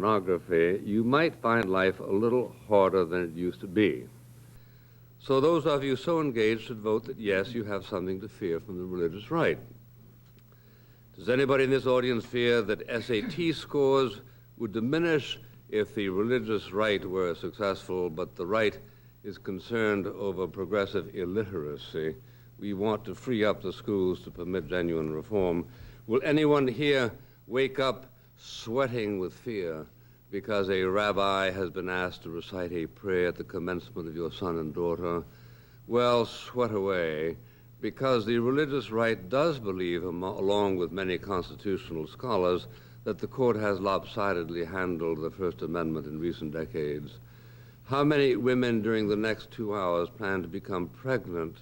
pornography, you might find life a little harder than it used to be. So those of you so engaged should vote that yes, you have something to fear from the religious right. Does anybody in this audience fear that SAT scores would diminish if the religious right were successful, but the right is concerned over progressive illiteracy? We want to free up the schools to permit genuine reform. Will anyone here wake up sweating with fear because a rabbi has been asked to recite a prayer at the commencement of your son and daughter? Well, sweat away, because the religious right does believe, along with many constitutional scholars, that the court has lopsidedly handled the First Amendment in recent decades. How many women during the next 2 hours plan to become pregnant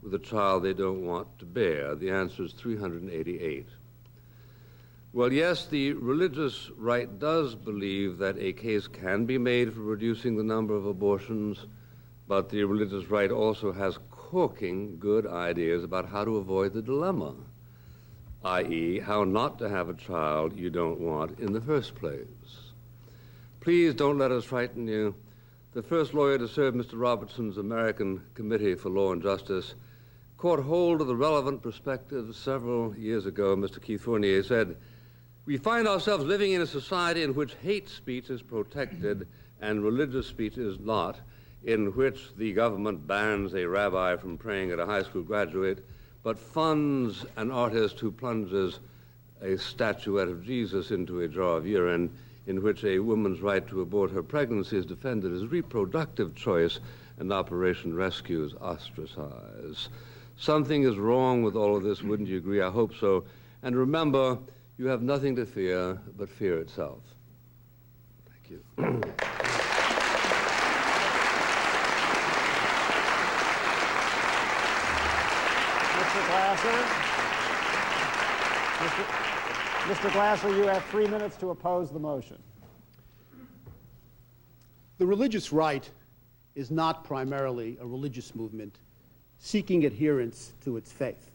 with a child they don't want to bear? The answer is 388. Well, yes, the religious right does believe that a case can be made for reducing the number of abortions, but the religious right also has corking good ideas about how to avoid the dilemma, i.e., how not to have a child you don't want in the first place. Please don't let us frighten you. The first lawyer to serve Mr. Robertson's American Committee for Law and Justice caught hold of the relevant perspective several years ago. Mr. Keith Fournier said, "We find ourselves living in a society in which hate speech is protected and religious speech is not, in which the government bans a rabbi from praying at a high school graduate, but funds an artist who plunges a statuette of Jesus into a jar of urine, in which a woman's right to abort her pregnancy is defended as reproductive choice and Operation Rescue is ostracized." Something is wrong with all of this, wouldn't you agree? I hope so. And remember, you have nothing to fear but fear itself. Thank you. Mr. Glasser. Mr. Glasser, you have 3 minutes to oppose the motion. The religious right is not primarily a religious movement seeking adherence to its faith,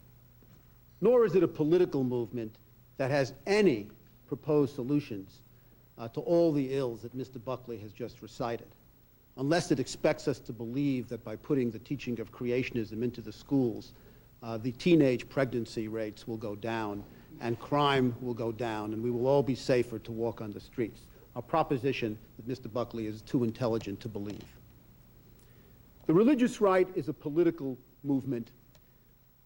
nor is it a political movement that has any proposed solutions to all the ills that Mr. Buckley has just recited, unless it expects us to believe that by putting the teaching of creationism into the schools, the teenage pregnancy rates will go down and crime will go down and we will all be safer to walk on the streets. A proposition that Mr. Buckley is too intelligent to believe. The religious right is a political movement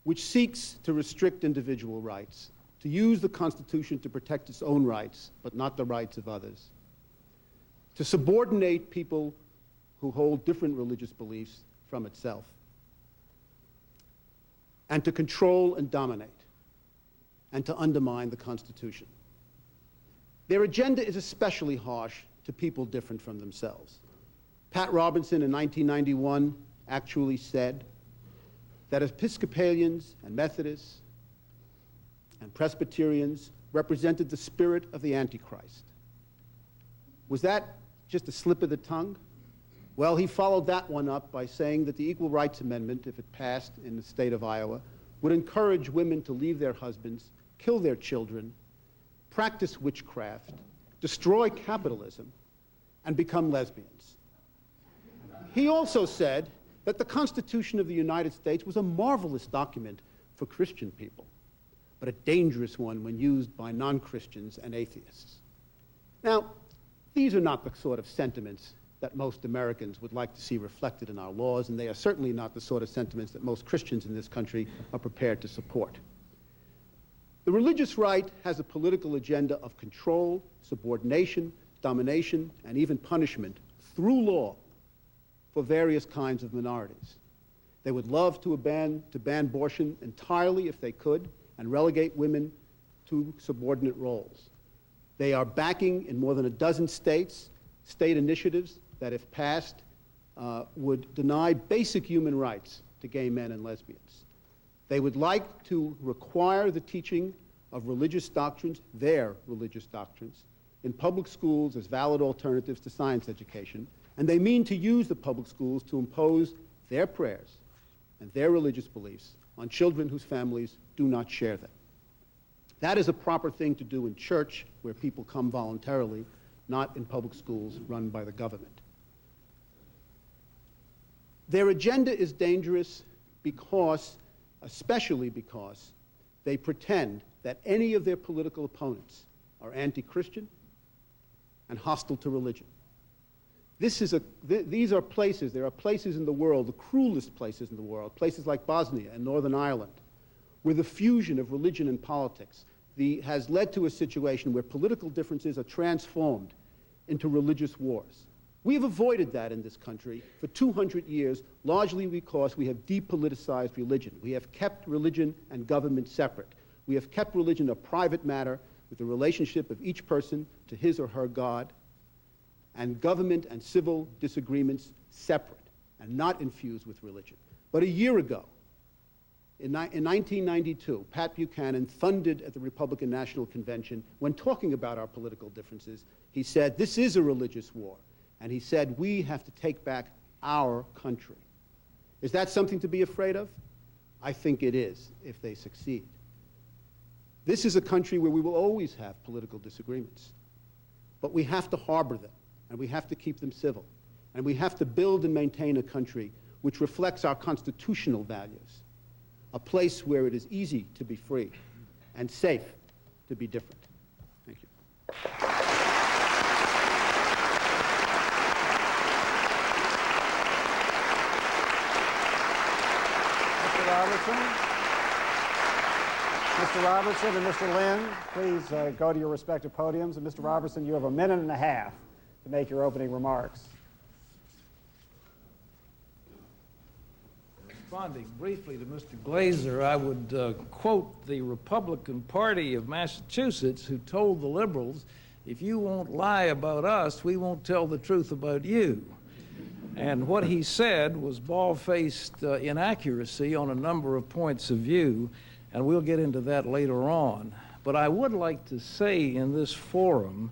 which seeks to restrict individual rights, to use the Constitution to protect its own rights, but not the rights of others, to subordinate people who hold different religious beliefs from itself, and to control and dominate, and to undermine the Constitution. Their agenda is especially harsh to people different from themselves. Pat Robertson in 1991 actually said that Episcopalians and Methodists and Presbyterians represented the spirit of the Antichrist. Was that just a slip of the tongue? Well, he followed that one up by saying that the Equal Rights Amendment, if it passed in the state of Iowa, would encourage women to leave their husbands, kill their children, practice witchcraft, destroy capitalism, and become lesbians. He also said that the Constitution of the United States was a marvelous document for Christian people, but a dangerous one when used by non-Christians and atheists. Now, these are not the sort of sentiments that most Americans would like to see reflected in our laws, and they are certainly not the sort of sentiments that most Christians in this country are prepared to support. The religious right has a political agenda of control, subordination, domination, and even punishment through law for various kinds of minorities. They would love to ban abortion entirely if they could and relegate women to subordinate roles. They are backing in more than a dozen states state initiatives that, if passed, would deny basic human rights to gay men and lesbians. They would like to require the teaching of religious doctrines, their religious doctrines, in public schools as valid alternatives to science education, and they mean to use the public schools to impose their prayers and their religious beliefs on children whose families do not share them. That is a proper thing to do in church, where people come voluntarily, not in public schools run by the government. Their agenda is dangerous because, especially because, they pretend that any of their political opponents are anti-Christian and hostile to religion. These are places, there are places in the world, the cruelest places in the world, places like Bosnia and Northern Ireland, where the fusion of religion and politics has led to a situation where political differences are transformed into religious wars. We have avoided that in this country for 200 years, largely because we have depoliticized religion. We have kept religion and government separate. We have kept religion a private matter with the relationship of each person to his or her God, and government and civil disagreements separate and not infused with religion. But a year ago, in 1992, Pat Buchanan thundered at the Republican National Convention when talking about our political differences. He said, "This is a religious war." And he said, "We have to take back our country." Is that something to be afraid of? I think it is, if they succeed. This is a country where we will always have political disagreements. But we have to harbor them, and we have to keep them civil. And we have to build and maintain a country which reflects our constitutional values, a place where it is easy to be free and safe to be different. Thank you. Mr. Robertson and Mr. Lynn, please go to your respective podiums. And Mr. Robertson, you have a minute and a half to make your opening remarks. Responding briefly to Mr. Glazer, I would quote the Republican Party of Massachusetts, who told the liberals, "If you won't lie about us, we won't tell the truth about you." And what he said was bald-faced inaccuracy on a number of points of view, and we'll get into that later on. But I would like to say in this forum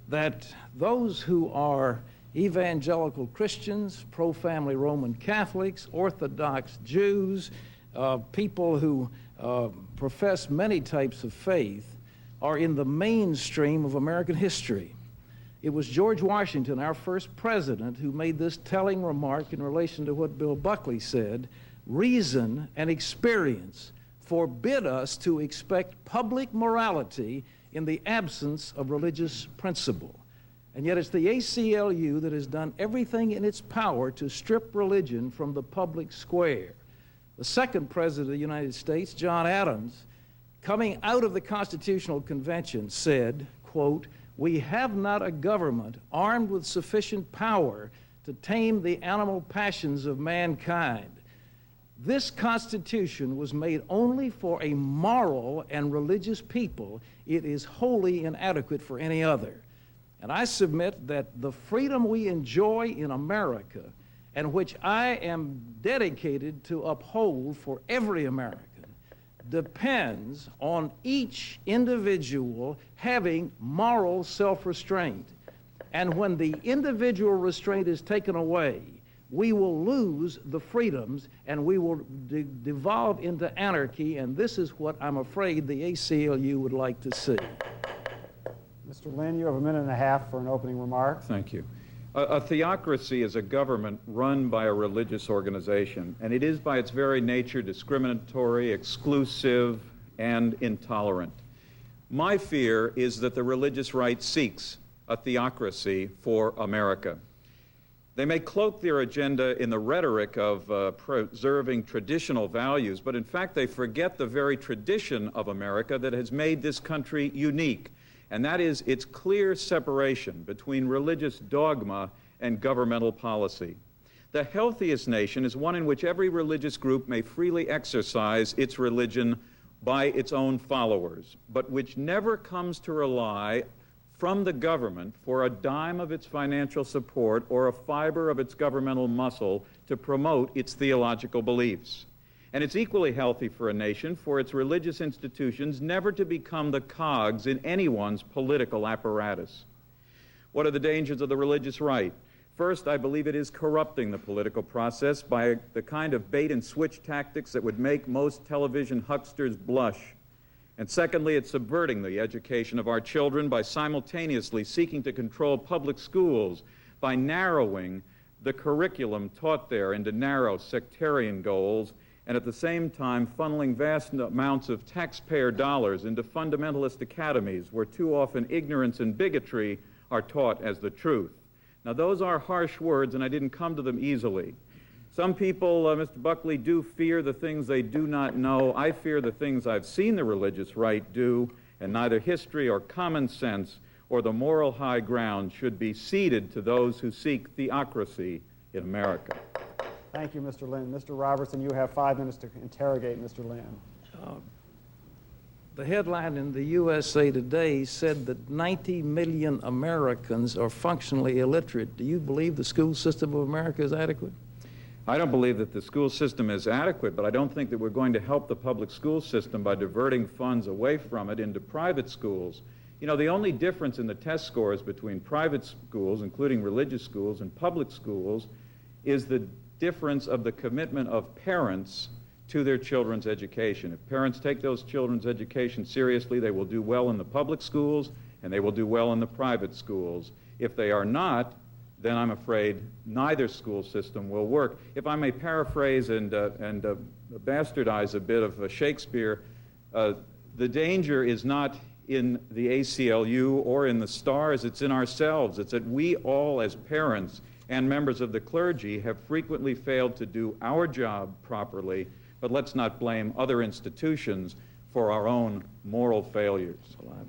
that those who are evangelical Christians, pro-family Roman Catholics, Orthodox Jews, people who profess many types of faith, are in the mainstream of American history. It was George Washington, our first president, who made this telling remark in relation to what Bill Buckley said: "Reason and experience forbid us to expect public morality in the absence of religious principle." And yet it's the ACLU that has done everything in its power to strip religion from the public square. The second president of the United States, John Adams, coming out of the Constitutional Convention, said, quote, "We have not a government armed with sufficient power to tame the animal passions of mankind. This Constitution was made only for a moral and religious people. It is wholly inadequate for any other." And I submit that the freedom we enjoy in America, and which I am dedicated to uphold for every American, depends on each individual having moral self-restraint. And when the individual restraint is taken away, we will lose the freedoms and we will devolve into anarchy, and this is what I'm afraid the ACLU would like to see. Mr. Lynn, you have a minute and a half for an opening remark. Thank you. A theocracy is a government run by a religious organization, and it is by its very nature discriminatory, exclusive, and intolerant. My fear is that the religious right seeks a theocracy for America. They may cloak their agenda in the rhetoric of preserving traditional values, but in fact they forget the very tradition of America that has made this country unique, and that is its clear separation between religious dogma and governmental policy. The healthiest nation is one in which every religious group may freely exercise its religion by its own followers, but which never comes to rely from the government for a dime of its financial support or a fiber of its governmental muscle to promote its theological beliefs. And it's equally healthy for a nation for its religious institutions never to become the cogs in anyone's political apparatus. What are the dangers of the religious right? First, I believe it is corrupting the political process by the kind of bait and switch tactics that would make most television hucksters blush. And secondly, it's subverting the education of our children by simultaneously seeking to control public schools, by narrowing the curriculum taught there into narrow sectarian goals, and at the same time funneling vast amounts of taxpayer dollars into fundamentalist academies where too often ignorance and bigotry are taught as the truth. Now, those are harsh words, and I didn't come to them easily. Some people, Mr. Buckley, do fear the things they do not know. I fear the things I've seen the religious right do, and neither history or common sense or the moral high ground should be ceded to those who seek theocracy in America. Thank you, Mr. Lynn. Mr. Robertson, you have 5 minutes to interrogate Mr. Lynn. The headline in the USA Today said that 90 million Americans are functionally illiterate. Do you believe the school system of America is adequate? I don't believe that the school system is adequate, but I don't think that we're going to help the public school system by diverting funds away from it into private schools. You know, the only difference in the test scores between private schools, including religious schools, and public schools is the difference of the commitment of parents to their children's education. If parents take those children's education seriously, they will do well in the public schools and they will do well in the private schools. If they are not, then I'm afraid neither school system will work. If I may paraphrase and bastardize a bit of Shakespeare, the danger is not in the ACLU or in the stars, it's in ourselves. It's that we all as parents and members of the clergy have frequently failed to do our job properly, but let's not blame other institutions for our own moral failures. Well,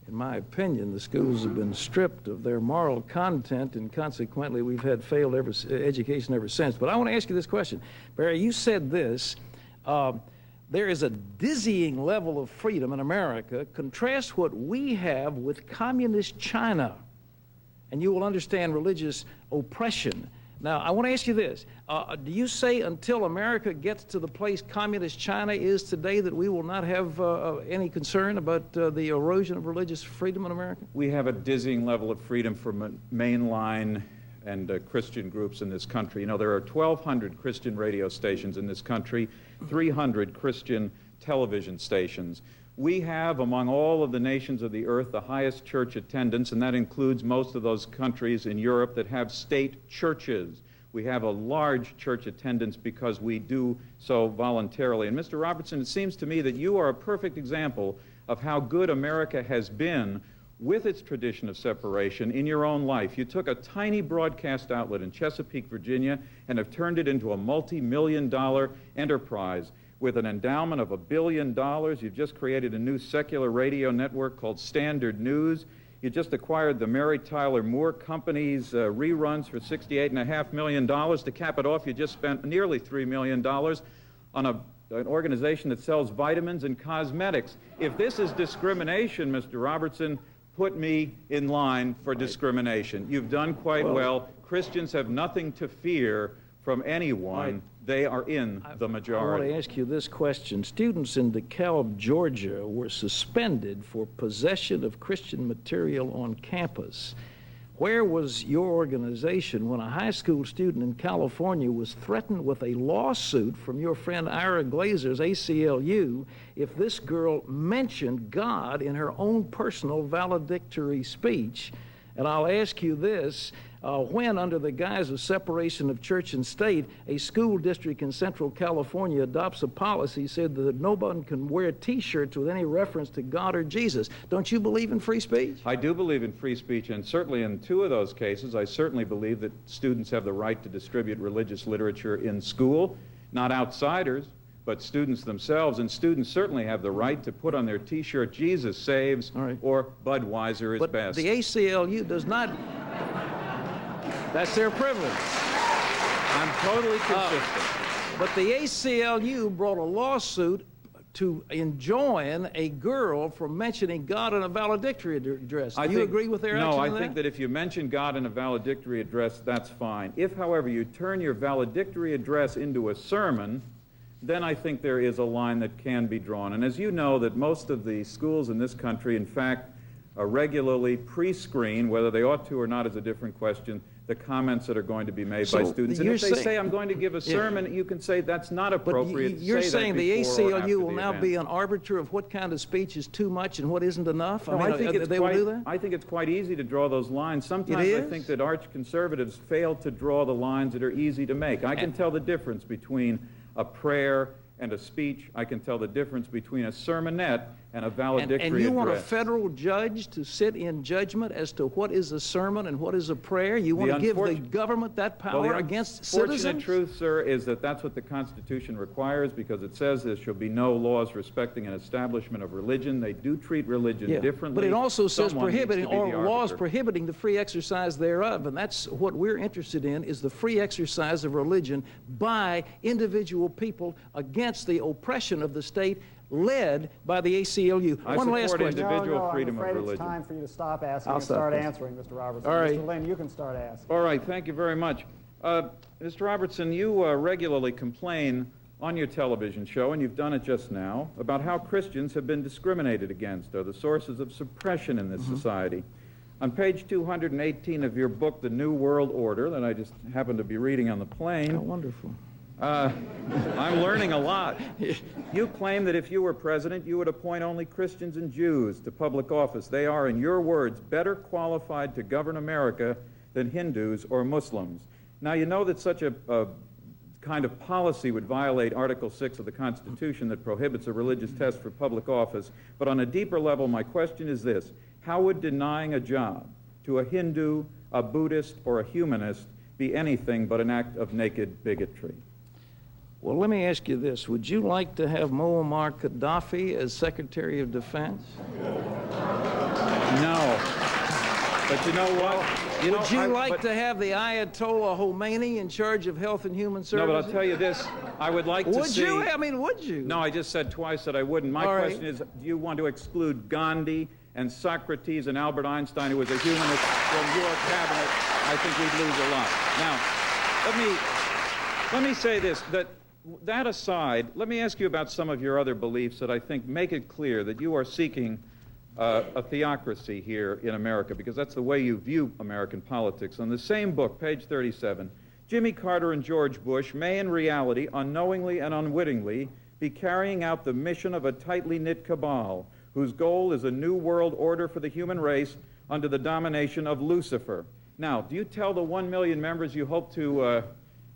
in my opinion, the schools have been stripped of their moral content, and consequently we've had failed education ever since. But I want to ask you this question. Barry, you said this, there is a dizzying level of freedom in America. Contrast what we have with communist China, and you will understand religious oppression. Now, I want to ask you this. Do you say until America gets to the place communist China is today that we will not have any concern about the erosion of religious freedom in America? We have a dizzying level of freedom for mainline and Christian groups in this country. You know, there are 1,200 Christian radio stations in this country, 300 Christian television stations. We have, among all of the nations of the earth, the highest church attendance, and that includes most of those countries in Europe that have state churches. We have a large church attendance because we do so voluntarily. And Mr. Robertson, it seems to me that you are a perfect example of how good America has been with its tradition of separation in your own life. You took a tiny broadcast outlet in Chesapeake, Virginia, and have turned it into a multi-million-dollar enterprise. With an endowment of $1 billion, you've just created a new secular radio network called Standard News. You just acquired the Mary Tyler Moore Company's reruns for $68.5 million. To cap it off, you just spent nearly $3 million on an organization that sells vitamins and cosmetics. If this is discrimination, Mr. Robertson, put me in line for discrimination. You've done quite well. Christians have nothing to fear from anyone. They are in the majority. I want to ask you this question. Students in DeKalb, Georgia were suspended for possession of Christian material on campus. Where was your organization when a high school student in California was threatened with a lawsuit from your friend Ira Glazer's ACLU if this girl mentioned God in her own personal valedictory speech? And I'll ask you this, when, under the guise of separation of church and state, a school district in Central California adopts a policy said that no one can wear T-shirts with any reference to God or Jesus. Don't you believe in free speech? I do believe in free speech, and certainly in 2 of those cases, I certainly believe that students have the right to distribute religious literature in school, not outsiders, but students themselves. And students certainly have the right to put on their T-shirt, Jesus saves, or Budweiser is best. But the ACLU does not... That's their privilege. I'm totally consistent. But the ACLU brought a lawsuit to enjoin a girl from mentioning God in a valedictory address. Do you agree with their action on that? No, I think that if you mention God in a valedictory address, that's fine. If, however, you turn your valedictory address into a sermon, then I think there is a line that can be drawn. And as you know, that most of the schools in this country, in fact, regularly pre-screen, whether they ought to or not is a different question, the comments that are going to be made by students. And if they say, I'm going to give a sermon, you can say that's not appropriate. But you're saying the ACLU will now event. be an arbiter of what kind of speech is too much and what isn't enough? No, I mean, I think they will do that? I think it's quite easy to draw those lines. Sometimes I think that arch conservatives fail to draw the lines that are easy to make. I can tell the difference between a prayer and a speech. I can tell the difference between a sermonette and a valedictory and you want a address. federal judge to sit in judgment as to what is a sermon and what is a prayer? You want to give the government that power against citizens? The unfortunate truth, sir, is that that's what the Constitution requires, because it says there shall be no laws respecting an establishment of religion. They do treat religion differently. But it also says Someone needs to prohibiting be the or laws arbiter. prohibiting the free exercise thereof, and that's what we're interested in, is the free exercise of religion by individual people against the oppression of the state led by the ACLU. One last question. Individual freedom I'm afraid of religion. It's time for you to stop asking I'll and stop start this. answering, Mr. Robertson. All right. Mr. Lynn, you can start asking. All right, thank you very much. Mr. Robertson, you regularly complain on your television show, and you've done it just now, about how Christians have been discriminated against, or the sources of suppression in this society. On page 218 of your book, The New World Order, that I just happened to be reading on the plane. How wonderful. I'm learning a lot. You claim that if you were president, you would appoint only Christians and Jews to public office. They are, in your words, better qualified to govern America than Hindus or Muslims. Now, you know that such a kind of policy would violate Article 6 of the Constitution that prohibits a religious test for public office. But on a deeper level, my question is this: how would denying a job to a Hindu, a Buddhist, or a humanist be anything but an act of naked bigotry? Well, let me ask you this. Would you like to have Muammar Gaddafi as Secretary of Defense? No. But you know what? Would you like to have the Ayatollah Khomeini in charge of Health and Human Services? No, but I'll tell you this. I would like to see... Would you? I mean, would you? No, I just said twice that I wouldn't. My question is, do you want to exclude Gandhi and Socrates and Albert Einstein, who was a humanist, from your cabinet? I think we'd lose a lot. Now, let me say this, that aside, let me ask you about some of your other beliefs that I think make it clear that you are seeking a theocracy here in America, because that's the way you view American politics. On the same book, page 37, Jimmy Carter and George Bush may in reality, unknowingly and unwittingly, be carrying out the mission of a tightly knit cabal whose goal is a new world order for the human race under the domination of Lucifer. Now, do you tell the 1 million members you hope to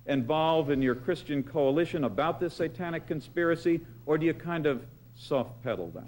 involve in your Christian coalition about this satanic conspiracy, or do you kind of soft pedal that?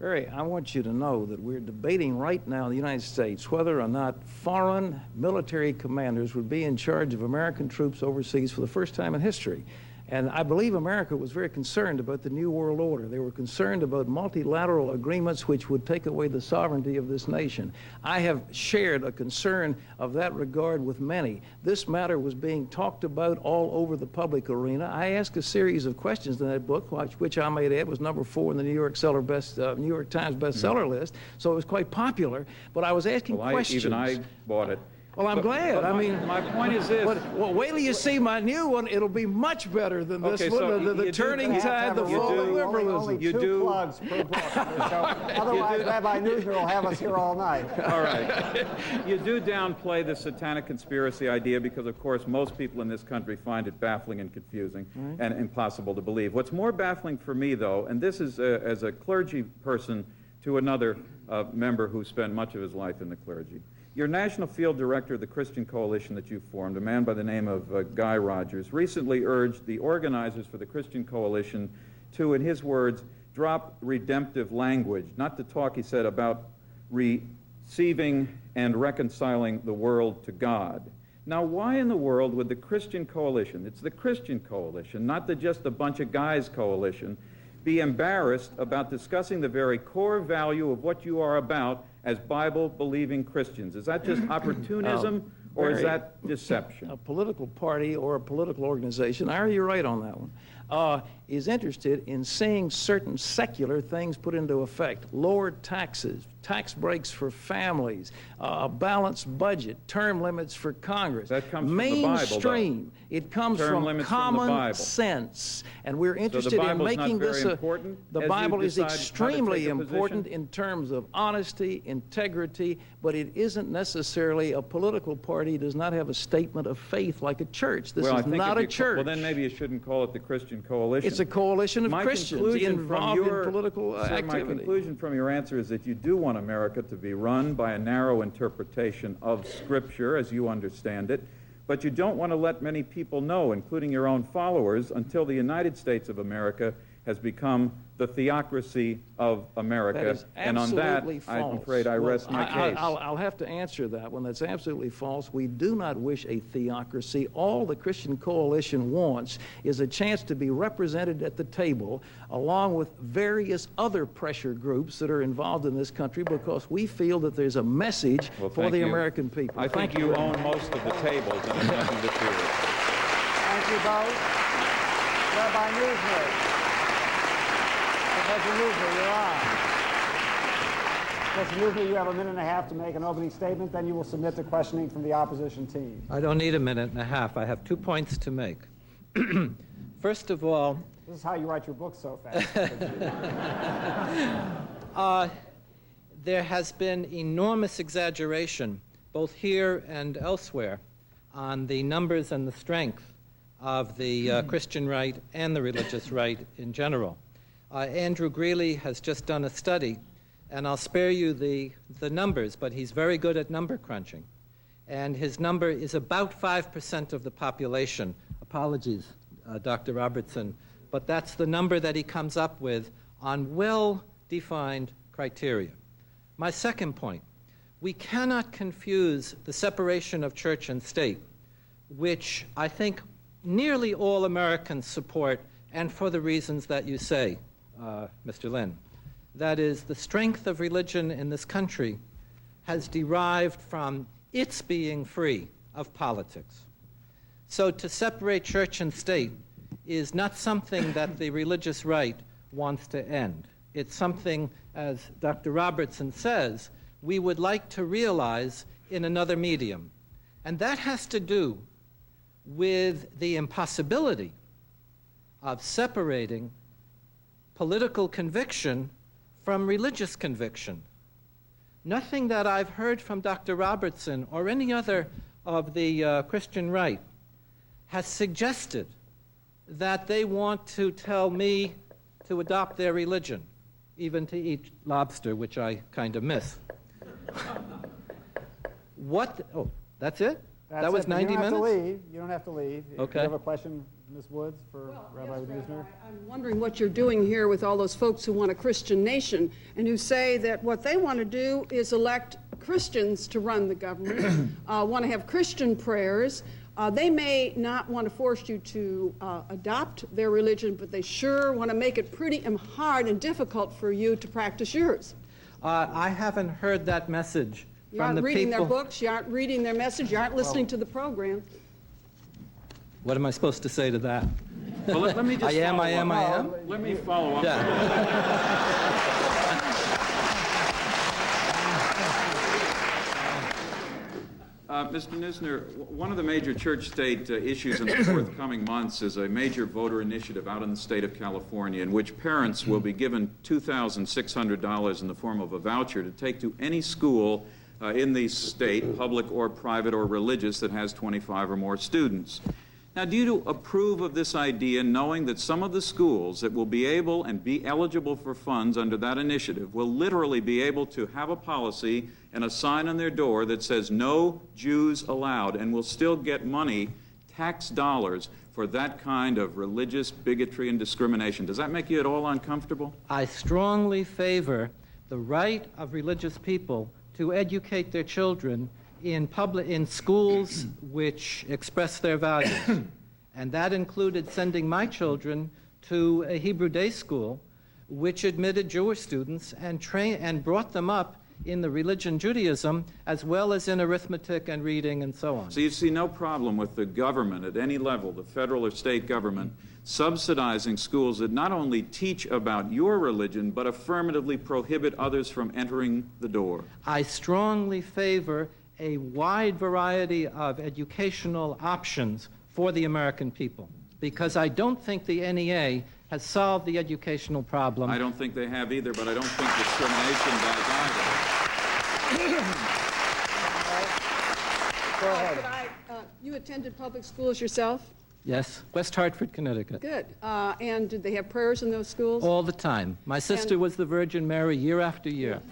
Barry, I want you to know that we're debating right now in the United States whether or not foreign military commanders would be in charge of American troops overseas for the first time in history. And I believe America was very concerned about the New World Order. They were concerned about multilateral agreements which would take away the sovereignty of this nation. I have shared a concern of that regard with many. This matter was being talked about all over the public arena. I asked a series of questions in that book, which I might add was number 4 in the New York Times bestseller list, so it was quite popular. But I was asking questions. Even I bought it. Well, I'm glad. I mean, my point is this. Well, wait till you see my new one. It'll be much better than this Okay, one. so The turning tide, the fall of liberalism. Only two plugs per book. Otherwise, Rabbi Newsner will have us here all night. All right. You do downplay the satanic conspiracy idea because, of course, most people in this country find it baffling and confusing and impossible to believe. What's more baffling for me, though, and this is as a clergy person to another member who spent much of his life in the clergy. Your national field director of the Christian Coalition that you formed, a man by the name of Guy Rogers, recently urged the organizers for the Christian Coalition to, in his words, drop redemptive language, not to talk, he said, about receiving and reconciling the world to God. Now, why in the world would the Christian Coalition, it's the Christian Coalition, not just a bunch of guys coalition, be embarrassed about discussing the very core value of what you are about as Bible-believing Christians? Is that just opportunism, or is that deception? A political party or a political organization, you're right on that one. is interested in seeing certain secular things put into effect. Lower taxes, tax breaks for families, a balanced budget, term limits for Congress. That comes from the Bible, mainstream. It comes from common sense. And we're interested in making this the Bible is extremely important in terms of honesty, integrity, but it isn't necessarily a political party. It does not have a statement of faith like a church. This is not a church. Well, then maybe you shouldn't call it the Christian Coalition. It's a coalition of Christians involved in political activity. My conclusion from your answer is that you do want America to be run by a narrow interpretation of Scripture, as you understand it, but you don't want to let many people know, including your own followers, until the United States of America has become the theocracy of America. That is and on that, false. I'm afraid I rest my case. I'll have to answer that one. That's absolutely false. We do not wish a theocracy. All the Christian Coalition wants is a chance to be represented at the table along with various other pressure groups that are involved in this country, because we feel that there's a message for the American people. I think you own most of the tables, and there's nothing to fear. Thank you both. Rabbi Neusner. Professor Neusner, you're on. Professor Neusner, you have a minute and a half to make an opening statement, then you will submit to questioning from the opposition team. I don't need a minute and a half. I have 2 points to make. First of all... This is how you write your book so fast. There has been enormous exaggeration, both here and elsewhere, on the numbers and the strength of the Christian right and the religious right in general. Andrew Greeley has just done a study, and I'll spare you the numbers, but he's very good at number crunching. And his number is about 5% of the population. Apologies, Dr. Robertson, but that's the number that he comes up with on well-defined criteria. My second point, we cannot confuse the separation of church and state, which I think nearly all Americans support, and for the reasons that you say, Mr. Lynn. That is, the strength of religion in this country has derived from its being free of politics. So to separate church and state is not something that the religious right wants to end. It's something, as Dr. Robertson says, we would like to realize in another medium. And that has to do with the impossibility of separating political conviction from religious conviction. Nothing that I've heard from Dr. Robertson or any other of the Christian right has suggested that they want to tell me to adopt their religion, even to eat lobster, which I kind of miss. Oh, that's it? That was 90 minutes? You don't have to leave. Okay. Do you have a question, Ms. Woods, for Rabbi Neusner? I'm wondering what you're doing here with all those folks who want a Christian nation and who say that what they want to do is elect Christians to run the government, want to have Christian prayers. They may not want to force you to adopt their religion, but they sure want to make it pretty hard and difficult for you to practice yours. I haven't heard that message. You aren't reading their books, you aren't reading their message, you aren't listening to the program. What am I supposed to say to that? Well, let me just I am. Let me follow up. Mr. Neusner, one of the major church-state issues in the forthcoming months is a major voter initiative out in the state of California in which parents will be given $2,600 in the form of a voucher to take to any school in the state, public or private or religious, that has 25 or more students. Now, do you approve of this idea, knowing that some of the schools that will be able and be eligible for funds under that initiative will literally be able to have a policy and a sign on their door that says no Jews allowed, and will still get money, tax dollars, for that kind of religious bigotry and discrimination? Does that make you at all uncomfortable? I strongly favor the right of religious people to educate their children in schools which express their values. And that included sending my children to a Hebrew day school which admitted Jewish students and brought them up in the religion Judaism, as well as in arithmetic and reading and so on. So you see no problem with the government at any level, the federal or state government, subsidizing schools that not only teach about your religion, but affirmatively prohibit others from entering the door. I strongly favor a wide variety of educational options for the American people, because I don't think the NEA has solved the educational problem. I don't think they have either, but I don't think discrimination does either. Go ahead. You attended public schools yourself? Yes, West Hartford, Connecticut. Good. And did they have prayers in those schools? All the time. My sister was the Virgin Mary year after year.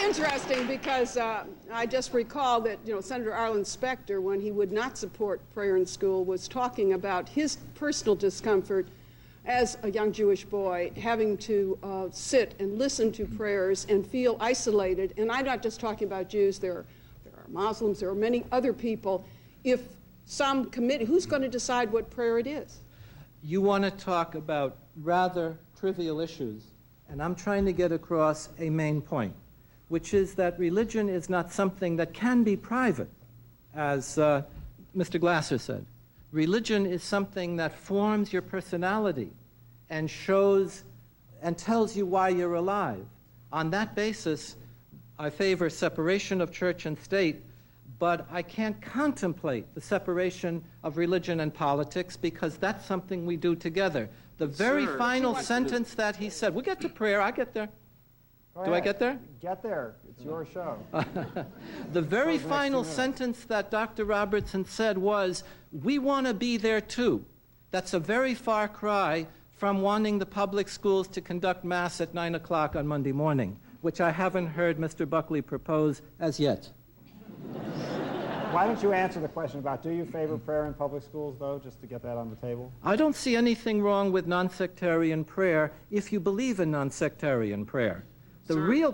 Interesting, because I just recall that Senator Arlen Specter, when he would not support prayer in school, was talking about his personal discomfort as a young Jewish boy, having to sit and listen to prayers and feel isolated. And I'm not just talking about Jews. There are Muslims. There are many other people. If some committee, who's going to decide what prayer it is? You want to talk about rather trivial issues, and I'm trying to get across a main point, which is that religion is not something that can be private, as Mr. Glasser said. Religion is something that forms your personality and shows and tells you why you're alive. On that basis, I favor separation of church and state, but I can't contemplate the separation of religion and politics, because that's something we do together. The very final sentence that he said, we'll get to prayer, I get there. Do I get there? Get there. It's your show. The very final sentence that Dr. Robertson said was, we want to be there too. That's a very far cry from wanting the public schools to conduct Mass at 9 o'clock on Monday morning, which I haven't heard Mr. Buckley propose as yet. Why don't you answer the question about, do you favor prayer in public schools, though, just to get that on the table? I don't see anything wrong with non-sectarian prayer if you believe in non-sectarian prayer. The real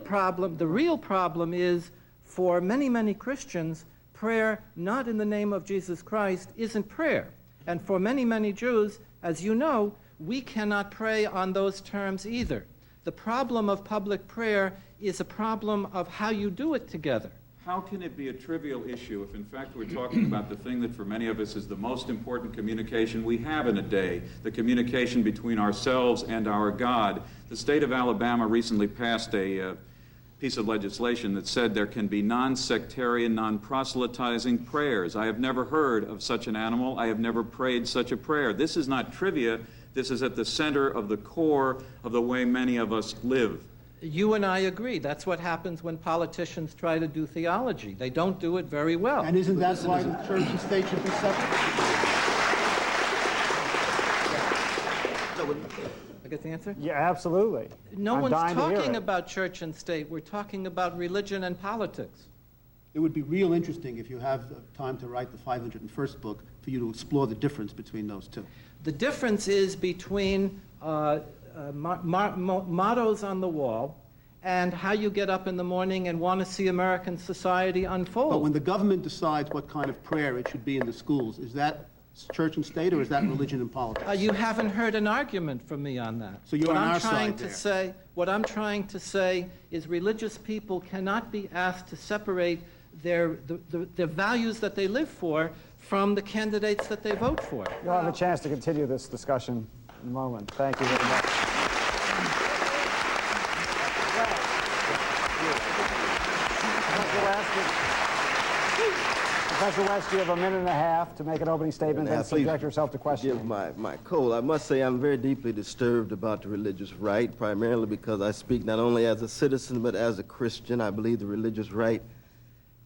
problem is, for many, many Christians, prayer not in the name of Jesus Christ isn't prayer. And for many, many Jews, as you know, we cannot pray on those terms either. The problem of public prayer is a problem of how you do it together. How can it be a trivial issue if, in fact, we're talking about the thing that for many of us is the most important communication we have in a day, the communication between ourselves and our God? The state of Alabama recently passed a piece of legislation that said there can be non-sectarian, non-proselytizing prayers. I have never heard of such an animal. I have never prayed such a prayer. This is not trivia. This is at the center of the core of the way many of us live. You and I agree. That's what happens when politicians try to do theology. They don't do it very well. And isn't that why the church and state should be separate? I get the answer? Yeah, absolutely. No one's talking about church and state. We're talking about religion and politics. It would be real interesting, if you have time to write the 501st book, for you to explore the difference between those two. The difference is between mottos on the wall and how you get up in the morning and want to see American society unfold. But when the government decides what kind of prayer it should be in the schools, is that church and state, or is that religion and politics? You haven't heard an argument from me on that. So you're on our side there. What I'm trying to say is religious people cannot be asked to separate their values that they live for from the candidates that they vote for. You'll have a chance to continue this discussion in a moment. Thank you very much. Professor West, you have a minute and a half to make an opening statement and subject yourself to questioning. Give my code. I must say I'm very deeply disturbed about the religious right, primarily because I speak not only as a citizen but as a Christian. I believe the religious right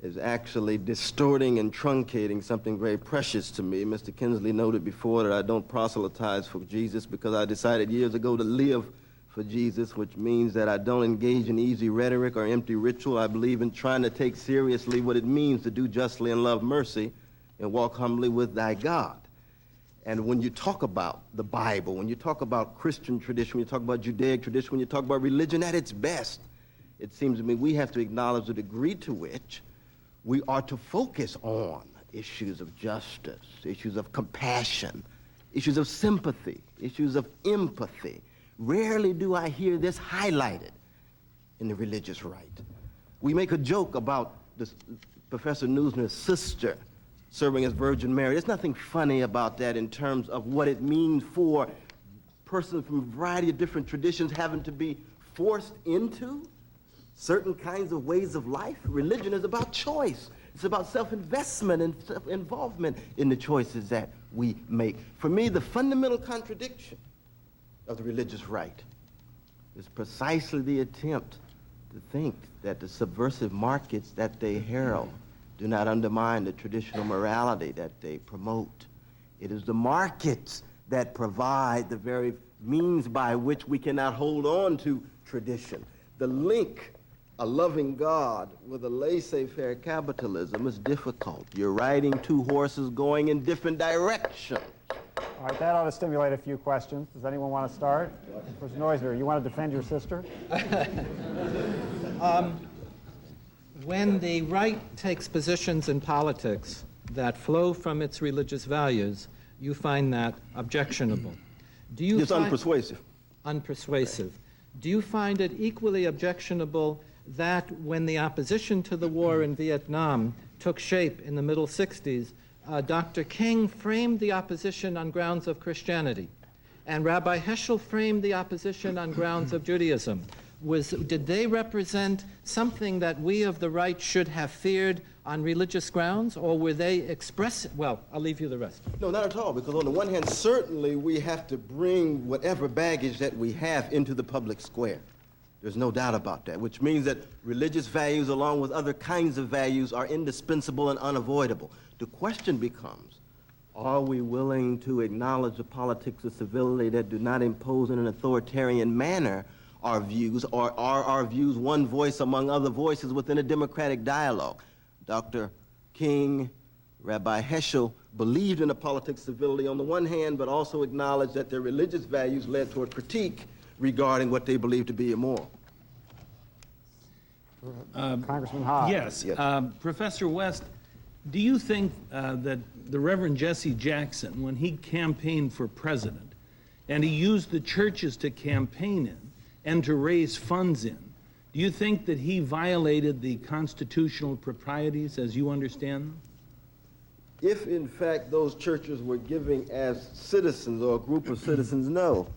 is actually distorting and truncating something very precious to me. Mr. Kinsley noted before that I don't proselytize for Jesus because I decided years ago to live for Jesus, which means that I don't engage in easy rhetoric or empty ritual. I believe in trying to take seriously what it means to do justly and love mercy and walk humbly with thy God. And when you talk about the Bible, when you talk about Christian tradition, when you talk about Judaic tradition, when you talk about religion at its best, it seems to me we have to acknowledge the degree to which we are to focus on issues of justice, issues of compassion, issues of sympathy, issues of empathy. Rarely do I hear this highlighted in the religious right. We make a joke about this Professor Neusner's sister serving as Virgin Mary. There's nothing funny about that in terms of what it means for persons from a variety of different traditions having to be forced into certain kinds of ways of life. Religion is about choice. It's about self-investment and self-involvement in the choices that we make. For me, the fundamental contradiction of the religious right is precisely the attempt to think that the subversive markets that they herald do not undermine the traditional morality that they promote. It is the markets that provide the very means by which we cannot hold on to tradition. The link, a loving God with a laissez-faire capitalism, is difficult. You're riding two horses going in different directions. All right, that ought to stimulate a few questions. Does anyone want to start? Mr. Neusner, you want to defend your sister? When the right takes positions in politics that flow from its religious values, you find that objectionable. Do you It's unpersuasive. Unpersuasive. Do you find it equally objectionable that when the opposition to the war in Vietnam took shape in the middle 60s, Dr. King framed the opposition on grounds of Christianity, and Rabbi Heschel framed the opposition on grounds of Judaism? Did they represent something that we of the right should have feared on religious grounds, or were they well, I'll leave you the rest. No, not at all, because on the one hand, certainly we have to bring whatever baggage that we have into the public square. There's no doubt about that, which means that religious values, along with other kinds of values, are indispensable and unavoidable. The question becomes, are we willing to acknowledge the politics of civility that do not impose in an authoritarian manner our views, or are our views one voice among other voices within a democratic dialogue? Dr. King, Rabbi Heschel believed in a politics of civility on the one hand, but also acknowledged that their religious values led toward critique regarding what they believed to be immoral. Congressman Hobbs. Yes. Yes. Professor West, do you think that the Reverend Jesse Jackson, when he campaigned for president, and he used the churches to campaign in and to raise funds in, do you think that he violated the constitutional proprieties as you understand them? If, in fact, those churches were giving as citizens or a group of citizens, no.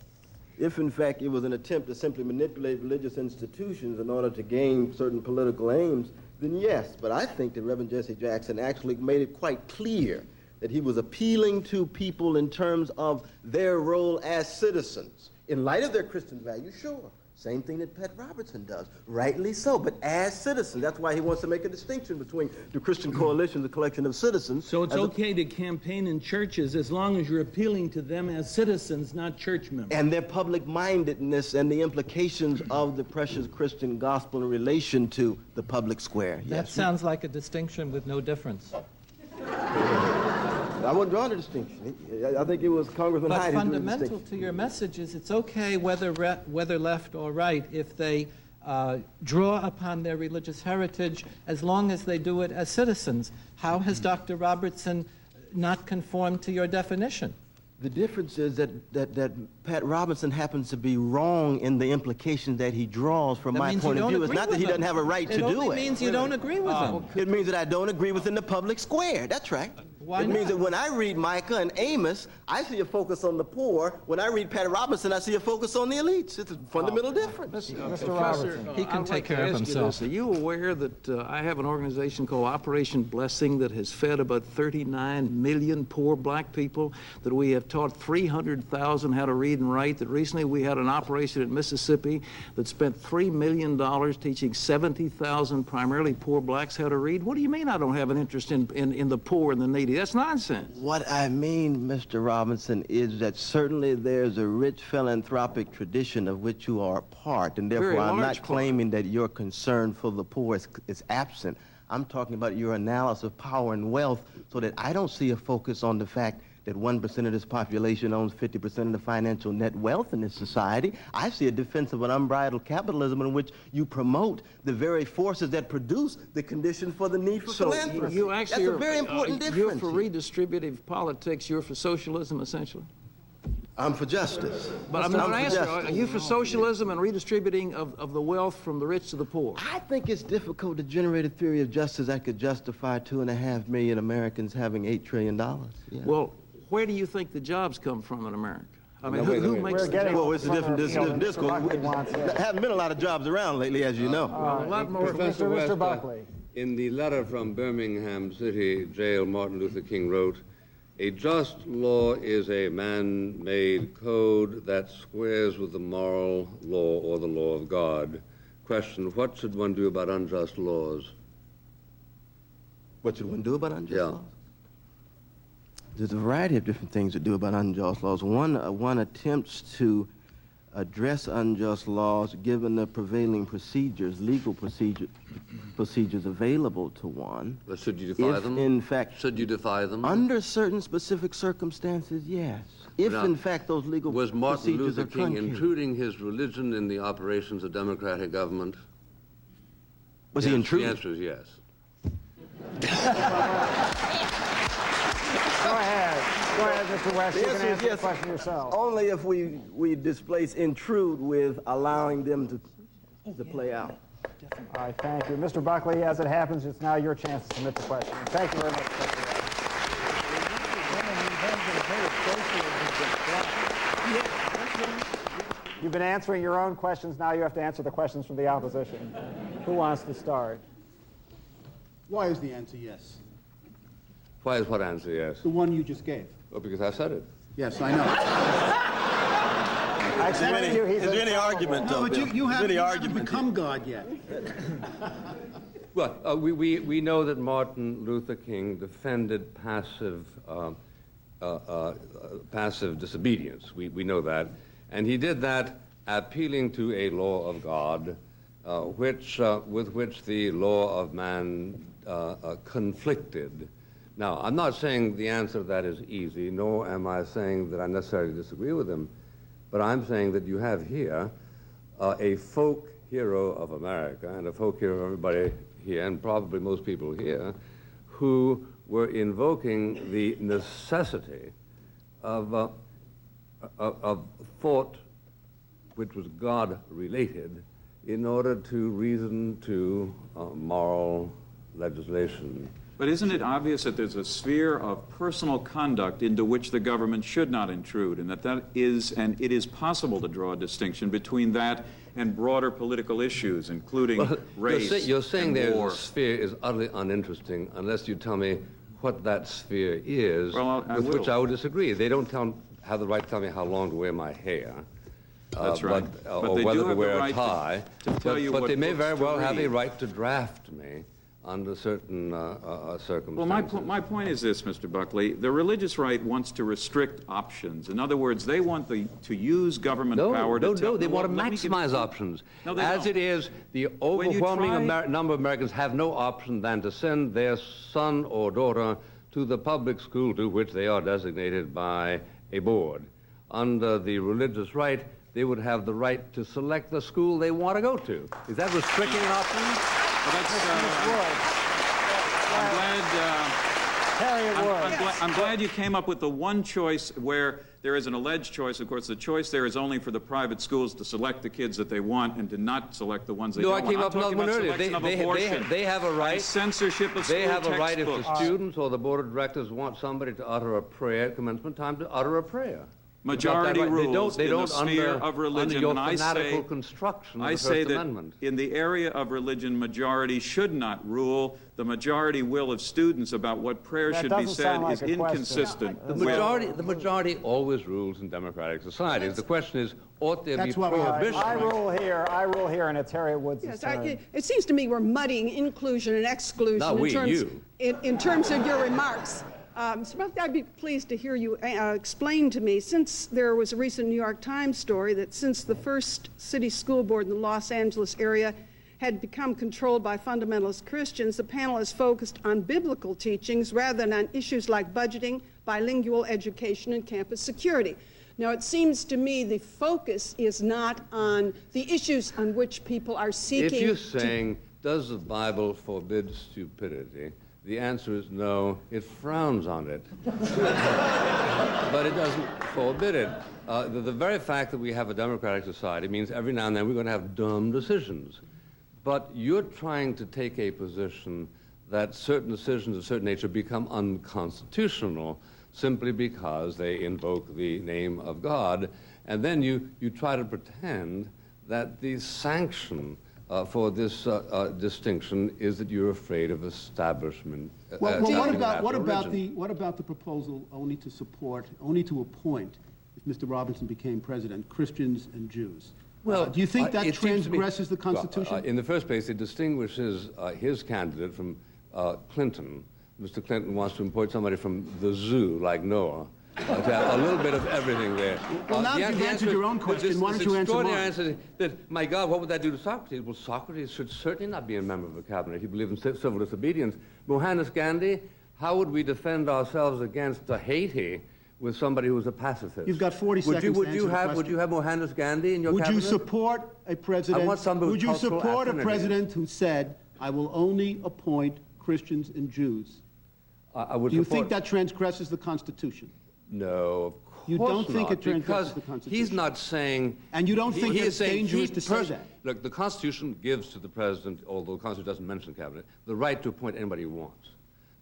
If, in fact, it was an attempt to simply manipulate religious institutions in order to gain certain political aims, then yes. But I think that Reverend Jesse Jackson actually made it quite clear that he was appealing to people in terms of their role as citizens. In light of their Christian values, sure. Same thing that Pat Robertson does, rightly so, but as citizens. That's why he wants to make a distinction between the Christian Coalition, the collection of citizens. So it's okay to campaign in churches as long as you're appealing to them as citizens, not church members. And their public-mindedness and the implications of the precious Christian gospel in relation to the public square. That sounds like a distinction with no difference. I wouldn't draw the distinction. I think it was Congressman Hyde who drew the distinction. But fundamental to your message is it's okay whether left or right if they draw upon their religious heritage as long as they do it as citizens. How has Dr. Robertson not conformed to your definition? The difference is that Pat Robertson happens to be wrong in the implication that he draws from my point of view. It's not that he doesn't have a right to do it. It only means you don't agree with him. It means that I don't agree within the public square. That's right. Why it means not? that when I read Micah and Amos, I see a focus on the poor. When I read Pat Robertson, I see a focus on the elites. It's a fundamental difference. Mr. Robertson. He can take care of himself. Are you aware that I have an organization called Operation Blessing that has fed about 39 million poor black people, that we have taught 300,000 how to read and write, that recently we had an operation in Mississippi that spent $3 million teaching 70,000 primarily poor blacks how to read? What do you mean I don't have an interest in the poor and the needy? That's nonsense. What I mean, Mr. Robinson, is that certainly there's a rich philanthropic tradition of which you are a part, and therefore I'm not claiming that your concern for the poor is absent. I'm talking about your analysis of power and wealth, so that I don't see a focus on the fact that 1% of this population owns 50% of the financial net wealth in this society. I see a defense of an unbridled capitalism in which you promote the very forces that produce the conditions for the need for philanthropy. You actually That's a very important difference. You're for here. redistributive politics, you're for socialism, essentially? I'm for justice. But I'm not for asking, justice. are you for socialism and redistributing of the wealth from the rich to the poor? I think it's difficult to generate a theory of justice that could justify 2.5 million Americans having $8 trillion. Yeah. Well, where do you think the jobs come from in America? I mean, No, wait, who wait. makes We're the getting- jobs? Well, it's a different discourse. Buckley wants it. There haven't been a lot of jobs around lately, as you know. A lot more. Professor Mr. West, Buckley. in the letter from Birmingham City Jail, Martin Luther King wrote, "A just law is a man-made code that squares with the moral law or the law of God." Question, what should one do about unjust laws? What should one do about unjust Yeah. laws? There's a variety of different things to do about unjust laws. One attempts to address unjust laws given the prevailing procedures, legal procedures available to one. But should you defy If, them? in fact, Should you defy them? under certain specific circumstances, yes. If, Now, in fact, those legal Was Martin procedures Luther are King truncated. intruding his religion in the operations of democratic government? Was he The intruding? answer is yes. Go ahead, Mr. West. The You can answer is answer the yes. question yourself. Only if we displace intrude with allowing them to play out. All right, thank you. Mr. Buckley, as it happens, it's now your chance to submit the question. Thank you very much, Mr. West. You've been answering your own questions. Now you have to answer the questions from the opposition. Who wants to start? Why is the answer yes? Why is what answer yes? The one you just gave. Well, because I said it. Yes, I know. I explained to you he's Is there any infallible. argument, No, though, but Bill? you Is there haven't any argument? become God yet. Well, we know that Martin Luther King defended passive disobedience. We know that. And he did that appealing to a law of God, with which the law of man conflicted. Now, I'm not saying the answer to that is easy, nor am I saying that I necessarily disagree with him, but I'm saying that you have here a folk hero of America and a folk hero of everybody here, and probably most people here, who were invoking the necessity of thought which was God-related in order to reason to moral legislation. But isn't it obvious that there's a sphere of personal conduct into which the government should not intrude, and that it is possible to draw a distinction between that and broader political issues, including race You're saying and there's war. a sphere is utterly uninteresting unless you tell me what that sphere is, Well, I with which will. I would disagree. They don't have the right to tell me how long to wear my hair. That's right. But Or they whether do to have the wear a right tie. to tell you but what they may books very to well have a read. right to draft me under certain circumstances. Well, my point is this, Mr. Buckley. The religious right wants to restrict options. In other words, they want to use government power to tell... They want to Let me give- maximize options. No, they As don't. it is, the When you overwhelming try- number of Americans have no option than to send their son or daughter to the public school to which they are designated by a board. Under the religious right, they would have the right to select the school they want to go to. Is that restricting an option? Well, Harriet Woods. I'm glad you came up with the one choice where there is an alleged choice. Of course, the choice there is only for the private schools to select the kids that they want and to not select the ones they No, don't I want. came I'm up with talking another one about earlier. selection of abortion. They have a right. and censorship of school They have a right if the textbooks. students or the board of directors want somebody to utter a prayer at commencement time to utter a prayer. Majority It's not that right. rules They in don't the sphere under, of religion, under your and I fanatical say, construction of I the say First that Amendment. in the area of religion, majority should not rule. The majority will of students about what prayer That should be doesn't said sound like is a question. inconsistent The with... majority always rules in democratic societies. The question is, ought there be That's what we have. prohibition? I rule here, and it's Harriet Woods' Yes, turn. it seems to me we're muddying inclusion and exclusion Not we, you. in terms of your remarks. Mr. Buckley, I'd be pleased to hear you explain to me, since there was a recent New York Times story that since the first city school board in the Los Angeles area had become controlled by fundamentalist Christians, the panel has focused on biblical teachings rather than on issues like budgeting, bilingual education, and campus security. Now, it seems to me the focus is not on the issues on which people are seeking. If you're saying, does the Bible forbid stupidity? The answer is no. It frowns on it. But it doesn't forbid it. The very fact that we have a democratic society means every now and then we're going to have dumb decisions. But you're trying to take a position that certain decisions of a certain nature become unconstitutional simply because they invoke the name of God. And then you try to pretend that the sanction for this distinction is that you're afraid of establishment. Well, what about the proposal only to appoint, if Mr. Robinson became president, Christians and Jews? Well, do you think that transgresses the Constitution? Well, in the first place, it distinguishes his candidate from Clinton. Mr. Clinton wants to appoint somebody from the zoo, like Noah. To have a little bit of everything there. Well, now you've answered your own question. Why don't you answer mine? Answer that, my God, what would that do to Socrates? Well, Socrates should certainly not be a member of a cabinet. He believed in civil disobedience. Mohandas Gandhi, how would we defend ourselves against Haiti with somebody who's a pacifist? You've got 40 seconds to answer the question. Would you have Mohandas Gandhi in your cabinet? Would you support a president? I want somebody with cultural Would you support affinity. a president who said, "I will only appoint Christians and Jews"? I would Do you support... think that transgresses the Constitution? No, of course You don't think it transgresses because the Constitution? he's not saying... And you don't think it's saying dangerous to say that? Look, the Constitution gives to the president, although the Constitution doesn't mention the cabinet, the right to appoint anybody he wants.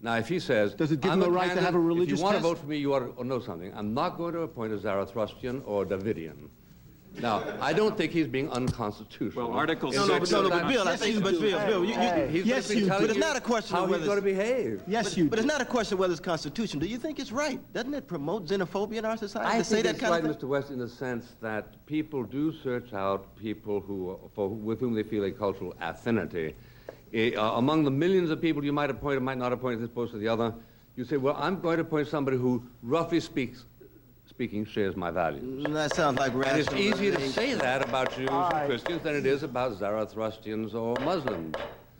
Now, if he says... Does it give him the right to have a religious If you want test? to vote for me, you ought to know something. I'm not going to appoint a Zarathustrian or Davidian. Now, I don't think he's being unconstitutional. Well, Article 6... But Bill, I think, but Bill, He's Yes, you do. but it's not a question how of he's whether going to behave. Yes, you But do. it's not a question of whether it's constitutional. Do you think it's right? Doesn't it promote xenophobia in our society I to say think that it's kind right, of thing? Mr. West, in the sense that people do search out people with whom they feel a cultural affinity. Among the millions of people you might appoint or might not appoint this post or the other, you say, well, I'm going to appoint somebody who, roughly speaking, shares my values. That sounds like And rational. it's easier to say that about Jews and Christians than it is about Zarathustrians or Muslims.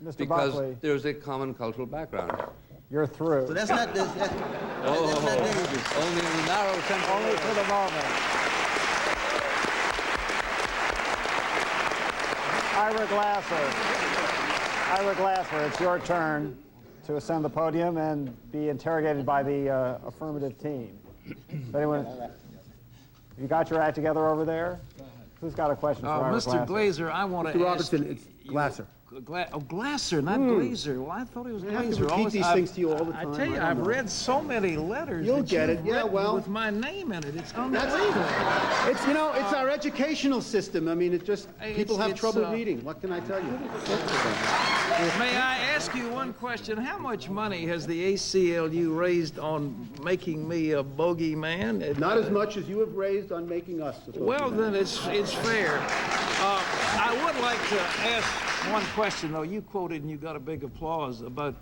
Mr. Because Buckley. there's a common cultural background. You're through. So that's not dangerous. Only in the narrow sense. Only for the moment. Ira Glasser, it's your turn to ascend the podium and be interrogated by the affirmative team. Anyone, you got your act together over there? Who's got a question for Ira Mr. Glasser? Glazer, I want to Mr. ask Robinson, it's Glasser. Glasser, not Glazer. Well, I thought it was I have to Glazer. repeat these things to you all the time. I tell you, I've read so many letters. You'll that get you've it. Yeah, written well. with my name in it. It's unbelievable. It's, it's our educational system. I mean, it's just, people have trouble reading. What can I tell you? May I ask you one question? How much money has the ACLU raised on making me a bogeyman? Not as much as you have raised on making us. Well, then it's fair. I would like to ask one question, though. You quoted, and you got a big applause, about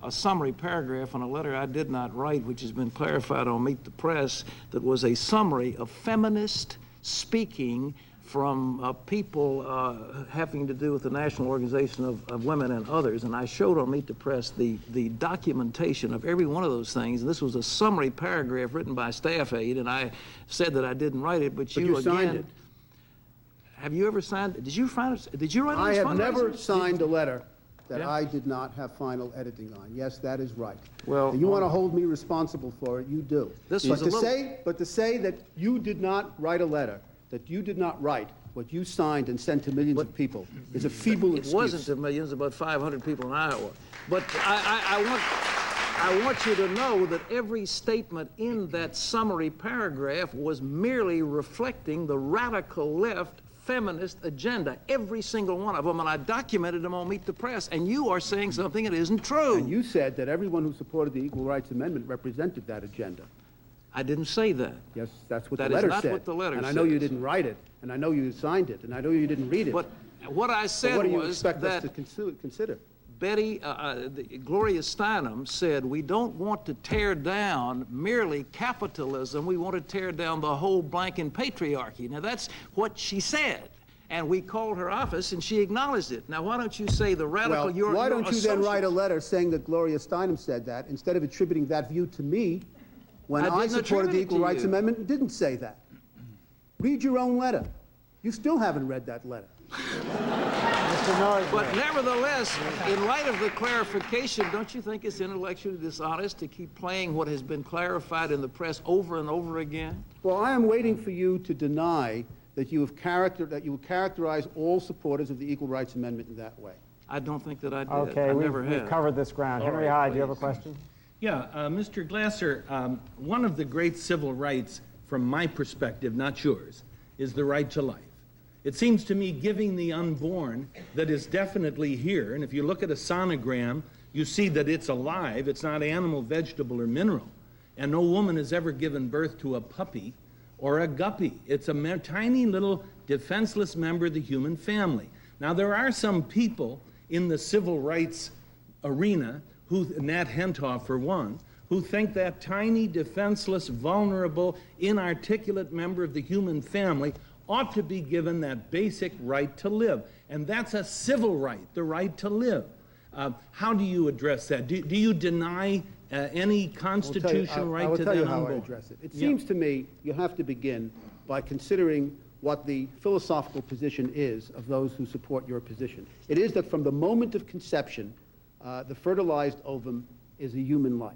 a summary paragraph on a letter I did not write, which has been clarified on Meet the Press, that was a summary of feminist speaking from people having to do with the National Organization of Women and others. And I showed on Meet the Press the documentation of every one of those things. And this was a summary paragraph written by a staff aide, and I said that I didn't write it, but you signed again... it. Have you ever signed it? Did you find it? Did you write it? I have never signed a letter that I did not have final editing on. Yes, that is right. Well, and you want to hold me responsible for it, you do. This But was to say that you did not write a letter, that you did not write what you signed and sent to millions of people is a feeble excuse. It wasn't to millions, about 500 people in Iowa. But I want you to know that every statement in that summary paragraph was merely reflecting the radical left feminist agenda, every single one of them, and I documented them on Meet the Press, and you are saying something that isn't true. And you said that everyone who supported the Equal Rights Amendment represented that agenda. I didn't say that. Yes, that's what That the is letter not said. what the letter and I know you says. didn't write it, and I know you signed it, and I know you didn't read it. But what I So said what do you was expect us that to consider? Gloria Steinem said, we don't want to tear down merely capitalism, we want to tear down the whole blanking patriarchy. Now that's what she said. and we called her office, and she acknowledged it. Now, why don't you say the radical... Well, why don't you then write a socialist. letter saying that Gloria Steinem said that, instead of attributing that view to me, when I didn't supported the attribute it Equal to Rights you. Amendment and didn't say that? Read your own letter. You still haven't read that letter. Mr. Miller. But nevertheless, in light of the clarification, don't you think it's intellectually dishonest to keep playing what has been clarified in the press over and over again? Well, I am waiting for you to deny that you would characterize all supporters of the Equal Rights Amendment in that way. I don't think that I did. Okay, I we've never have. covered this ground. All Henry right, Hyde, do you have a please. question? Yeah, Mr. Glasser, one of the great civil rights, from my perspective, not yours, is the right to life. It seems to me giving the unborn that is definitely here, and if you look at a sonogram, you see that it's alive, it's not animal, vegetable, or mineral. And no woman has ever given birth to a puppy or a guppy. It's a tiny little defenseless member of the human family. Now, there are some people in the civil rights arena, Nat Hentoff for one, who think that tiny, defenseless, vulnerable, inarticulate member of the human family ought to be given that basic right to live. And that's a civil right, the right to live. How do you address that? Do you deny any constitutional right to that I will tell you how I unborn? address it. It seems to me you have to begin by considering what the philosophical position is of those who support your position. It is that from the moment of conception, the fertilized ovum is a human life.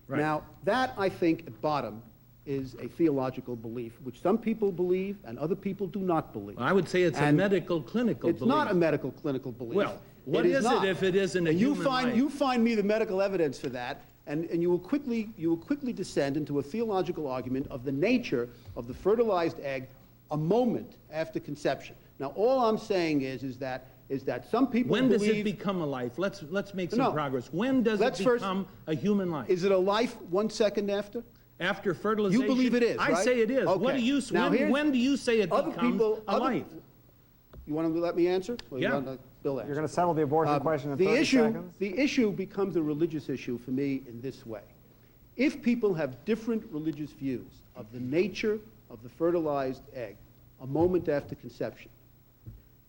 Right. Now, that, I think, at bottom, is a theological belief, which some people believe and other people do not believe. I would say it's a And medical, clinical It's belief. not a medical, clinical belief. Well, what is it not. if it isn't a And human life? You find me the medical evidence for that, and you will quickly descend into a theological argument of the nature of the fertilized egg a moment after conception. Now, all I'm saying is that some people When does believe... it become a life? Let's make some No. progress. When does Let's it first- become a human life? Is it a life 1 second after? After fertilization? You believe it is, I right? say it is. What Okay. do you, Now, when do you say it becomes a life? You want to let me answer? Or you Yeah. want to Bill answer? You're going to settle the abortion question in 30 seconds? The issue becomes a religious issue for me in this way. If people have different religious views of the nature of the fertilized egg a moment after conception,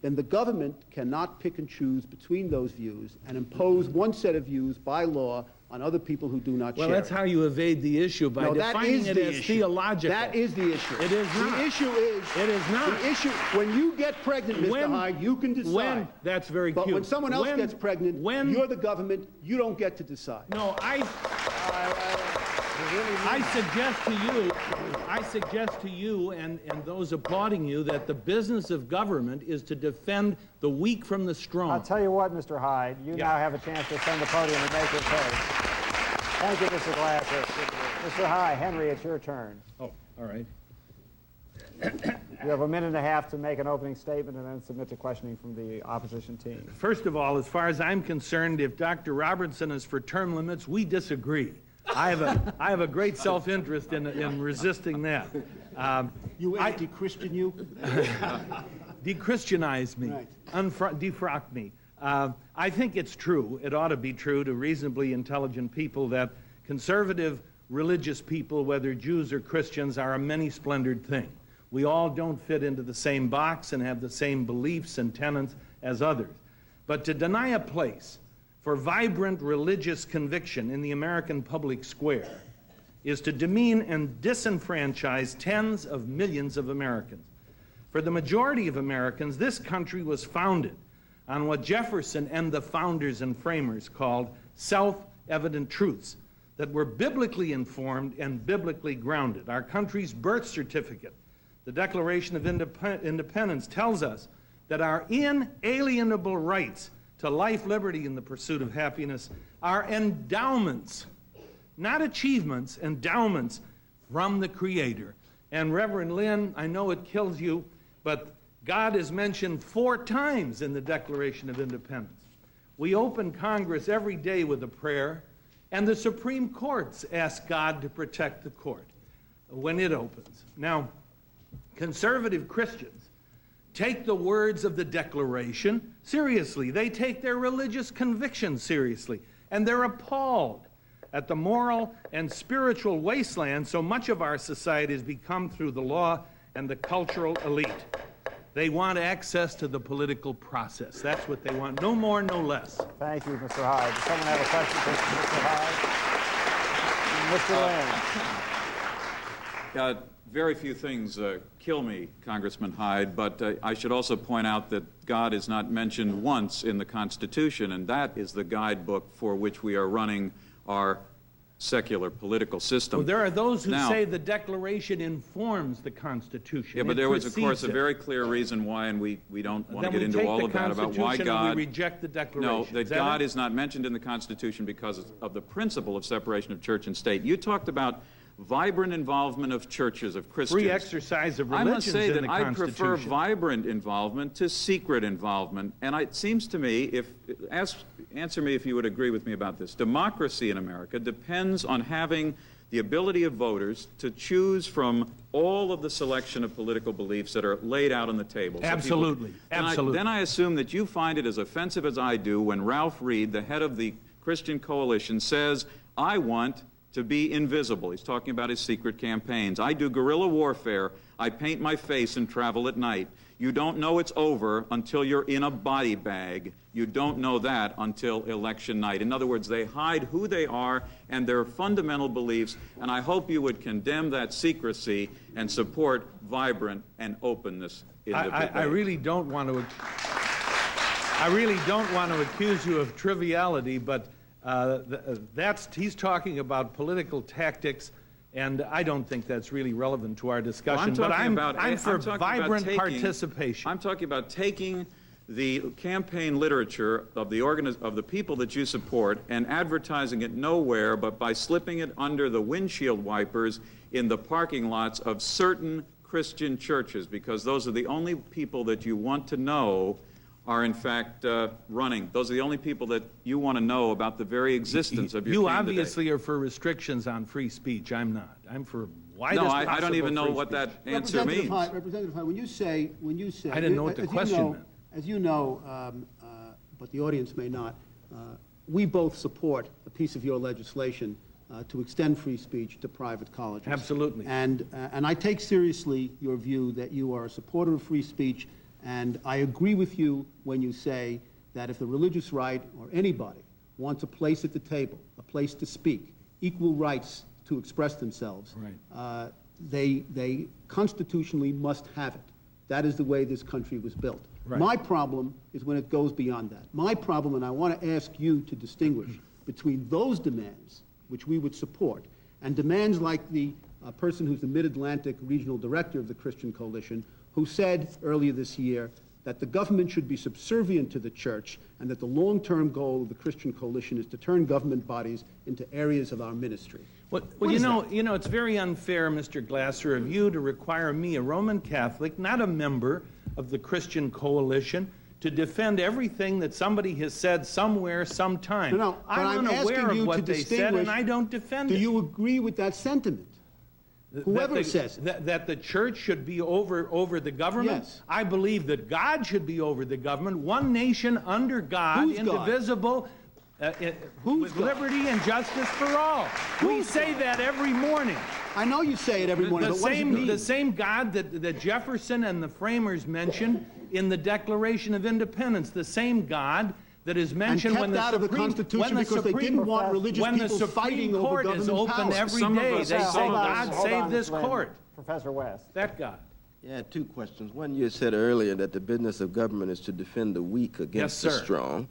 then the government cannot pick and choose between those views and impose one set of views by law on other people who do not Well, share that's it. how you evade the issue, by No, that defining is it the as issue. theological. That is the issue. It is not. The issue is... It is not. The issue, when you get pregnant, Mr. When- Hyde, you can decide. That's very But cute. when someone else When- gets pregnant, when- you're the government, you don't get to decide. No, I suggest to you and those applauding you that the business of government is to defend the weak from the strong. I'll tell you what, Mr. Hyde, you Yeah. now have a chance to ascend the podium and make your case. Thank you, Mr. Glasser. Mr. Hyde, Henry, it's your turn. Oh, all right. You have a minute and a half to make an opening statement and then submit to questioning from the opposition team. First of all, as far as I'm concerned, if Dr. Robertson is for term limits, we disagree. I have a great self-interest in resisting that. You anti-Christian, you? De-Christianize me, Right. defrock me. I think it's true, it ought to be true to reasonably intelligent people that conservative religious people, whether Jews or Christians, are a many-splendored thing. We all don't fit into the same box and have the same beliefs and tenets as others. But to deny a place for vibrant religious conviction in the American public square is to demean and disenfranchise tens of millions of Americans. For the majority of Americans, this country was founded on what Jefferson and the founders and framers called self-evident truths that were biblically informed and biblically grounded. Our country's birth certificate, the Declaration of Independence, tells us that our inalienable rights to life, liberty, and the pursuit of happiness are endowments, not achievements, endowments from the Creator. And Reverend Lynn, I know it kills you, but God is mentioned 4 times in the Declaration of Independence. We open Congress every day with a prayer, and the Supreme Courts ask God to protect the court when it opens. Now, conservative Christians take the words of the Declaration seriously. They take their religious convictions seriously, and they're appalled at the moral and spiritual wasteland so much of our society has become through the law and the cultural elite. They want access to the political process. That's what they want. No more, no less. Thank you, Mr. Hyde. Does someone have a question for Mr. Hyde? Mr. Very few things kill me, Congressman Hyde, but I should also point out that God is not mentioned once in the Constitution, and that is the guidebook for which we are running our secular political system. Well, there are those who now, say the Declaration informs the Constitution. Yeah, but there was, of course, a it. very clear reason why, and we don't want to get into all of that, about why God... God... we reject the Declaration. No, that God is not mentioned in the Constitution because of the principle of separation of church and state. You talked about vibrant involvement of churches, of Christians. Free exercise of religions. I must say that I Constitution. prefer vibrant involvement to secret involvement. And it seems to me, answer me if you would agree with me about this. Democracy in America depends on having the ability of voters to choose from all of the selection of political beliefs that are laid out on the table. Absolutely. Absolutely. Then I assume that you find it as offensive as I do when Ralph Reed, the head of the Christian Coalition, says, I want to be invisible. He's talking about his secret campaigns. I do guerrilla warfare. I paint my face and travel at night. You don't know it's over until you're in a body bag. You don't know that until election night. In other words, they hide who they are and their fundamental beliefs, and I hope you would condemn that secrecy and support vibrant and openness in the debate. I really don't want to accuse you of triviality, but he's talking about political tactics, and I don't think that's really relevant to our discussion. Well, I'm for vibrant participation. I'm talking about taking the campaign literature of the people that you support and advertising it nowhere but by slipping it under the windshield wipers in the parking lots of certain Christian churches, because those are the only people that you want to know are in fact running. Those are the only people that you want to know about the very existence of your You candidate. obviously are for restrictions on free speech. I'm not. I'm for widest possible. No, I don't even know what that answer means. Representative Hyde, when you say, I didn't know what the question meant. As you know, but the audience may not, we both support a piece of your legislation to extend free speech to private colleges. Absolutely. And I take seriously your view that you are a supporter of free speech. And I agree with you when you say that if the religious right or anybody wants a place at the table, a place to speak, equal rights to express themselves, right. They constitutionally must have it. That is the way this country was built. Right. My problem is when it goes beyond that. My problem, and I want to ask you to distinguish between those demands, which we would support, and demands like the person who's the Mid-Atlantic Regional Director of the Christian Coalition, who said earlier this year that the government should be subservient to the church and that the long-term goal of the Christian Coalition is to turn government bodies into areas of our ministry. Well, you know, it's very unfair, Mr. Glasser, of you to require me, a Roman Catholic, not a member of the Christian Coalition, to defend everything that somebody has said somewhere, sometime. No, but I'm unaware of what they said, and I don't defend it. Do you agree with that sentiment? Whoever says it. That the church should be over the government? Yes. I believe that God should be over the government. One nation under God, Who's indivisible, with liberty and justice for all. We say that every morning. I know you say it every morning, but what does it mean? The same God that Jefferson and the framers mentioned in the Declaration of Independence, the same God that is mentioned when the out of the Constitution because they didn't want religious people fighting over government is open power. every day. They say, God save this court. Professor West. That God. Yeah, two questions. One, you said earlier that the business of government is to defend the weak against the strong.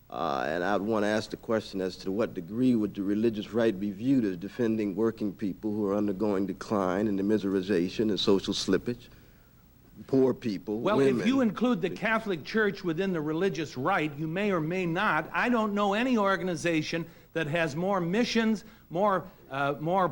And I'd want to ask the question as to what degree would the religious right be viewed as defending working people who are undergoing decline and immiseration and social slippage? Poor people, well, women. If you include the Catholic Church within the religious right, you may or may not. I don't know any organization that has more missions, more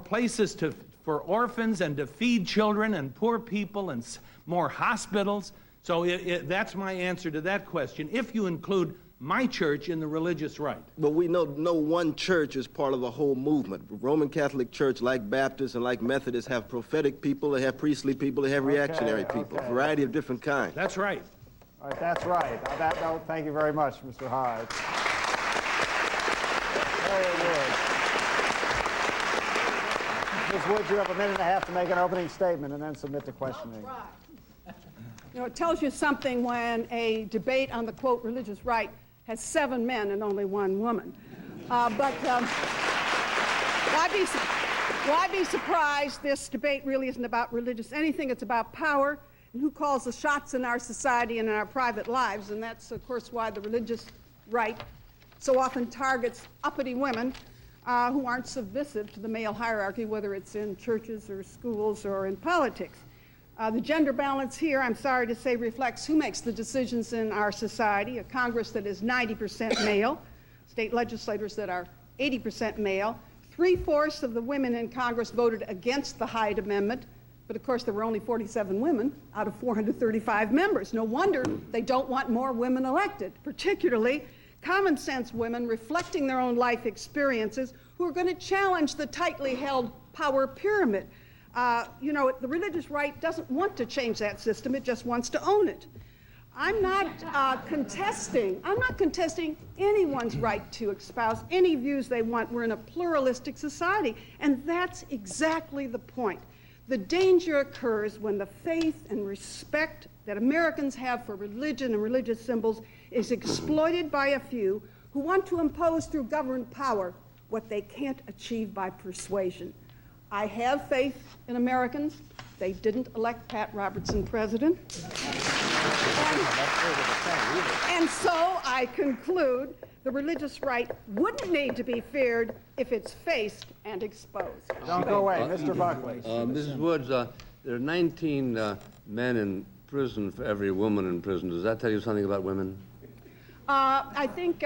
places for orphans and to feed children and poor people and more hospitals. So that's my answer to that question, if you include my church in the religious right. But we know no one church is part of the whole movement. Roman Catholic Church, like Baptists and like Methodists, have prophetic people, they have priestly people, they have reactionary people, a variety of different kinds. That's right. All right, that's right. On that note, thank you very much, Mr. Hyde. Very good. Ms. Woods, you have a minute and a half to make an opening statement and then submit to questioning. You know, it tells you something when a debate on the, quote, religious right has 7 men and only 1 woman. Why be surprised? This debate really isn't about religious anything. It's about power and who calls the shots in our society and in our private lives. And that's, of course, why the religious right so often targets uppity women who aren't submissive to the male hierarchy, whether it's in churches or schools or in politics. The gender balance here, I'm sorry to say, reflects who makes the decisions in our society, a Congress that is 90% male, state legislators that are 80% male. 3/4 of the women in Congress voted against the Hyde Amendment, but of course there were only 47 women out of 435 members. No wonder they don't want more women elected, particularly common sense women reflecting their own life experiences who are going to challenge the tightly held power pyramid. You know, the religious right doesn't want to change that system, it just wants to own it. I'm not contesting anyone's right to espouse any views they want. We're in a pluralistic society, and that's exactly the point. The danger occurs when the faith and respect that Americans have for religion and religious symbols is exploited by a few who want to impose through government power what they can't achieve by persuasion. I have faith in Americans. They didn't elect Pat Robertson president. And so I conclude the religious right wouldn't need to be feared if it's faced and exposed. Don't go away, Mr. Buckley. Mrs. Woods, there are 19 men in prison for every woman in prison. Does that tell you something about women? I think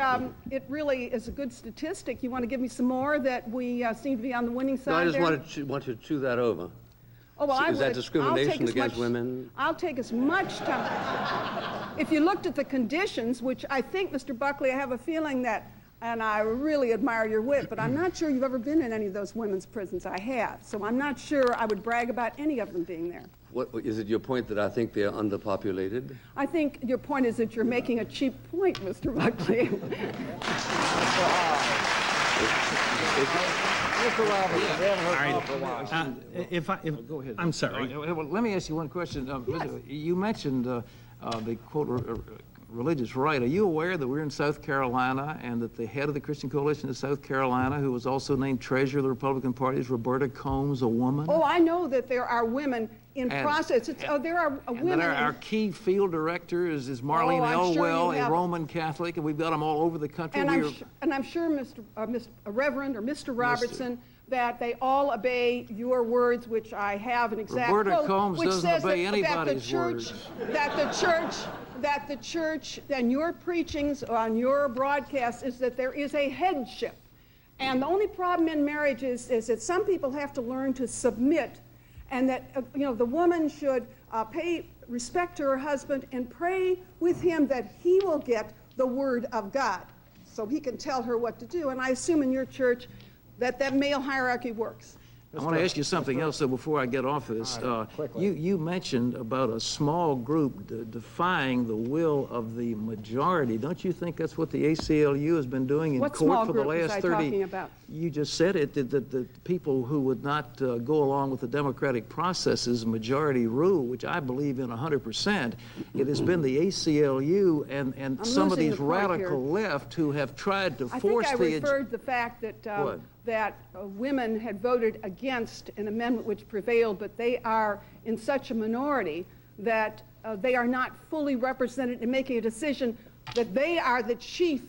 it really is a good statistic. You want to give me some more that we seem to be on the winning side? No, I just there? want you to chew that over. Oh, well, Is that discrimination against women? I'll take as much time. If you looked at the conditions, which I think, Mr. Buckley, I have a feeling that, and I really admire your wit, but I'm not sure you've ever been in any of those women's prisons. I have, so I'm not sure I would brag about any of them being there. What, is it your point that I think they're underpopulated? I think your point is that you're making a cheap point, Mr. Buckley. Mr. Robertson, we haven't heard from you for a while. Go ahead. I'm sorry. Well, let me ask you one question. Yes. You mentioned the quote religious right. Are you aware that we're in South Carolina and that the head of the Christian Coalition of South Carolina, who was also named treasurer of the Republican Party, is Roberta Combs, a woman? Oh, I know that there are women in process. There are women. And our key field director is Marlene Elwell, a Roman Catholic, and we've got them all over the country. And I'm sure, Reverend or Mr. Robertson, that they all obey your words, which I have an exact quote. Roberta Combs which doesn't says obey that anybody's words. That the church and your preachings on your broadcast is that there is a headship. And the only problem in marriage is that some people have to learn to submit, and that the woman should pay respect to her husband and pray with him that he will get the word of God so he can tell her what to do. And I assume in your church that male hierarchy works. I want to ask you something else, though, before I get off of this. You mentioned about a small group defying the will of the majority. Don't you think that's what the ACLU has been doing in court for the last 30 talking about? You just said it, that the people who would not go along with the democratic processes, majority rule, which I believe in 100%. It has been the ACLU and some of these radical left who have tried to force the... I think I referred the fact that women had voted against an amendment which prevailed, but they are in such a minority that they are not fully represented in making a decision that they are the chief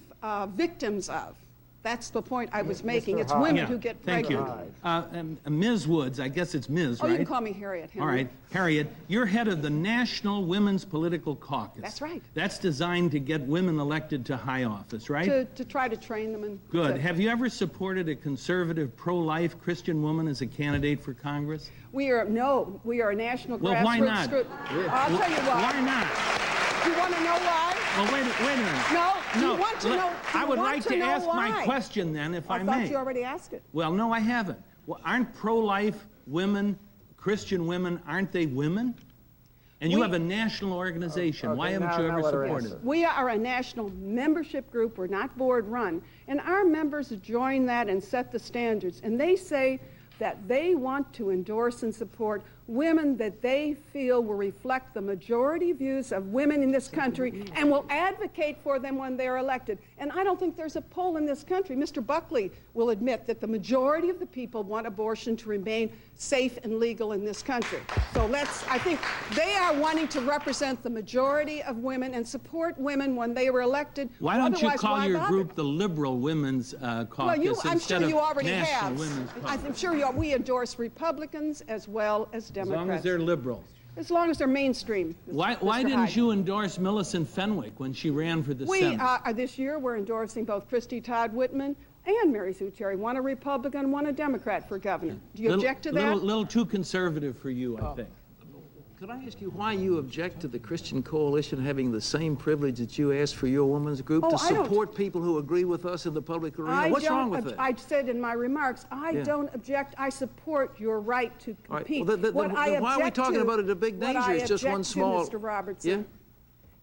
victims of. That's the point I was making. It's women who get pregnant. Thank you. Ms. Woods, I guess it's Ms., right? Oh, you can call me Harriet. Henry. All right. Harriet, you're head of the National Women's Political Caucus. That's right. That's designed to get women elected to high office, right? To try to train them. And good. Have you ever supported a conservative, pro-life Christian woman as a candidate for Congress? We are a national grassroots well, why not? group. I'll tell you why. Why not? Do you want to know why? Well, wait a minute. No, you want to know. I would like to ask my question then, if I may. I thought you already asked it. Well, no, I haven't. Well, aren't pro-life women, Christian women, aren't they women? And you have a national organization. Why haven't you ever supported it? We are a national membership group. We're not board run. And our members join that and set the standards. And they say that they want to endorse and support women that they feel will reflect the majority views of women in this country and will advocate for them when they're elected. And I don't think there's a poll in this country. Mr. Buckley will admit that the majority of the people want abortion to remain safe and legal in this country. So I think they are wanting to represent the majority of women and support women when they were elected. Why don't you Otherwise, call why your bother? group the Liberal Women's Caucus Well, I'm instead sure you of already National have. Women's Caucus? I'm sure we endorse Republicans as well as As Democrats. long as they're liberals. As long as they're mainstream. Why Mr. didn't Hyde. you endorse Millicent Fenwick when she ran for the We, Senate? this year, we're endorsing both Christy Todd Whitman and Mary Sue Terry, one a Republican, one a Democrat for governor. Do you object to that? Little too conservative for you, I think. Could I ask you why you object to the Christian Coalition having the same privilege that you asked for your women's group Oh, to I don't- support people who agree with us in the public arena? What's wrong with that? I said in my remarks, I Yeah. don't object. I support your right to All right, compete. well, then What I why are we object talking to- about it a big what danger? I It's just one object to, small- Mr. Robertson,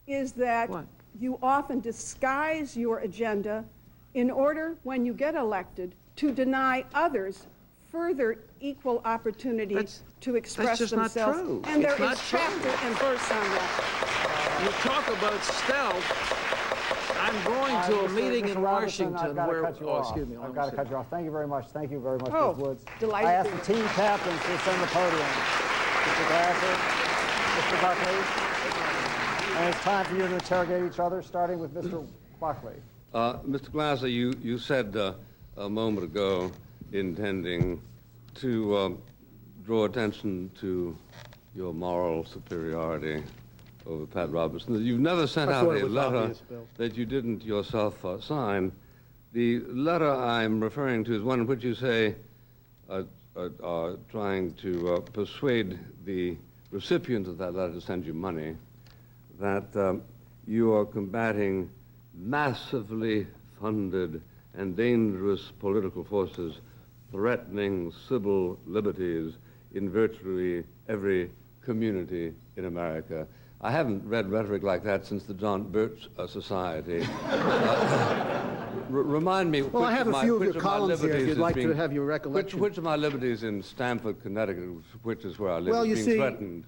is that What? you often disguise your agenda in order, when you get elected, to deny others further equal opportunity to express just not themselves. true. And there It's not is true. chapter and verse on that. You talk about stealth. I'm going to a meeting in Mr. Robertson, Washington I've got to where... cut you Oh, off. excuse me. I've got to cut you off. Thank you very much. Thank you very much, Oh, Ms. Woods. delighted I to ask the team captains to ascend the podium. Mr. Glasser, Mr. Buckley. And it's time for you to interrogate each other, starting with Mr. Buckley. Mr. Glasser, you said a moment ago, intending to draw attention to your moral superiority over Pat Robertson. You've never sent I out thought it a was letter obvious, Bill. that you didn't yourself sign. The letter I'm referring to is one in which you say are trying to persuade the recipient of that letter to send you money, that you are combating massively funded and dangerous political forces threatening civil liberties in virtually every community in America. I haven't read rhetoric like that since the John Birch Society. Remind me. Well, I have a few of your columns here if you'd like to have your recollection. Which of my liberties in Stamford, Connecticut, which is where I live, Well, you is being see, threatened?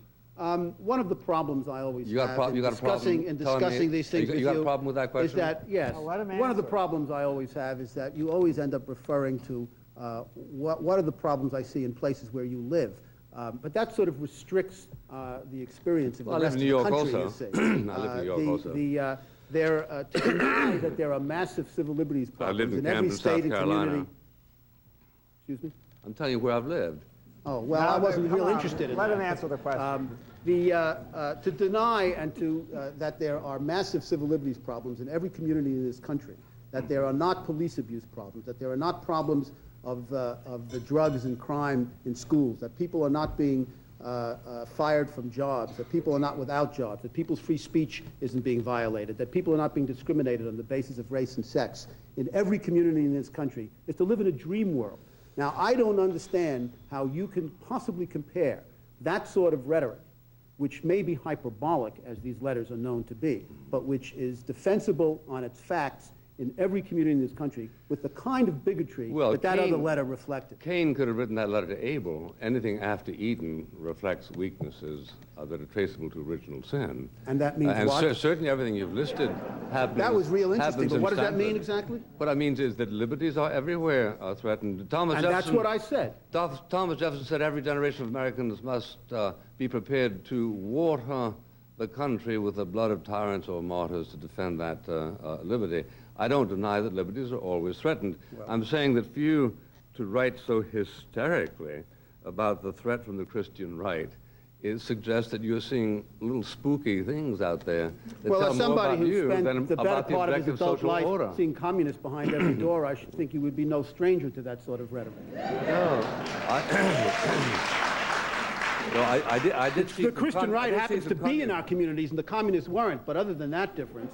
one of the problems I always You got a have problem? in You got a problem discussing telling me- these things with you got a problem with that is question? that, yes, Oh, let him one of the answer. problems I always have is that you always end up referring to what are the problems I see in places where you live. But that sort of restricts the experience of Well, I the live rest in of New the York country, also. you see. I live in New York also. To deny that there are massive civil liberties I live problems in in every Camden, state South and Carolina. community. Excuse me? I'm telling you where I've lived. Oh, well, Now, I wasn't come real on, interested in let that. him answer the question. To deny and that there are massive civil liberties problems in every community in this country, that there are not police abuse problems, that there are not problems of the drugs and crime in schools, that people are not being fired from jobs, that people are not without jobs, that people's free speech isn't being violated, that people are not being discriminated on the basis of race and sex in every community in this country, is to live in a dream world. Now, I don't understand how you can possibly compare that sort of rhetoric, which may be hyperbolic, as these letters are known to be, but which is defensible on its facts in every community in this country, with the kind of bigotry that other letter reflected. Cain could have written that letter to Abel. Anything after Eden reflects weaknesses that are traceable to original sin. And that means and what? Certainly everything you've listed happens. That was real interesting, happens but in what does that mean Stanford. exactly? What I mean is that liberties are everywhere threatened. Thomas And Jefferson, that's what I said. Thomas Jefferson said every generation of Americans must be prepared to water the country with the blood of tyrants or martyrs to defend that liberty. I don't deny that liberties are always threatened. Well, I'm saying that for you to write so hysterically about the threat from the Christian right, it suggests that you're seeing little spooky things out there that Well, tell as more somebody about who you than spent the better about the part of his objective adult social life order. seeing communists behind every door, I should think you would be no stranger to that sort of rhetoric. No, I did see The Christian right happens to be in our communities, and the communists weren't, but other than that difference.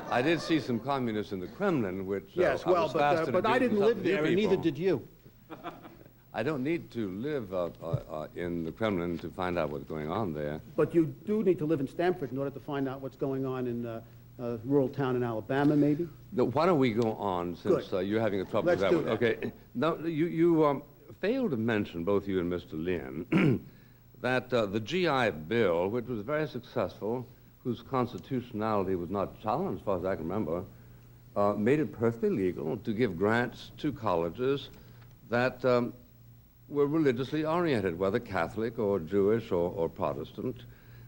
I did see some communists in the Kremlin, which Yes, I well, was fast but I didn't live there, and neither people. did you. I don't need to live in the Kremlin to find out what's going on there. But you do need to live in Stamford in order to find out what's going on in a rural town in Alabama, maybe? No, why don't we go on, since you're having a trouble Let's with that do one. that. Okay. Now, you failed to mention, both you and Mr. Lynn, that the GI Bill, which was very successful, whose constitutionality was not challenged, as far as I can remember, made it perfectly legal to give grants to colleges that were religiously oriented, whether Catholic or Jewish or Protestant.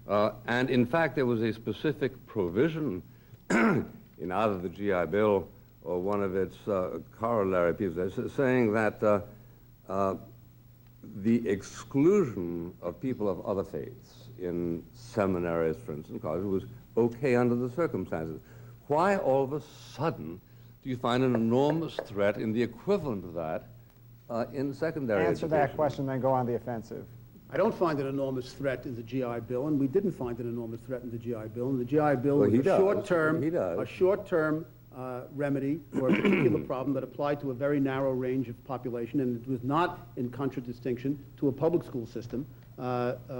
And in fact, there was a specific provision in either the GI Bill or one of its corollary pieces saying that the exclusion of people of other faiths in seminaries, for instance, colleges, was okay under the circumstances. Why all of a sudden do you find an enormous threat in the equivalent of that in secondary Answer education? that question, then go on the offensive. I don't find an enormous threat in the GI Bill, and we didn't find an enormous threat in the GI Bill. And the GI Bill Well, was he a does. short-term, He does. a short-term remedy for a particular problem that applied to a very narrow range of population, and it was not in contradistinction to a public school system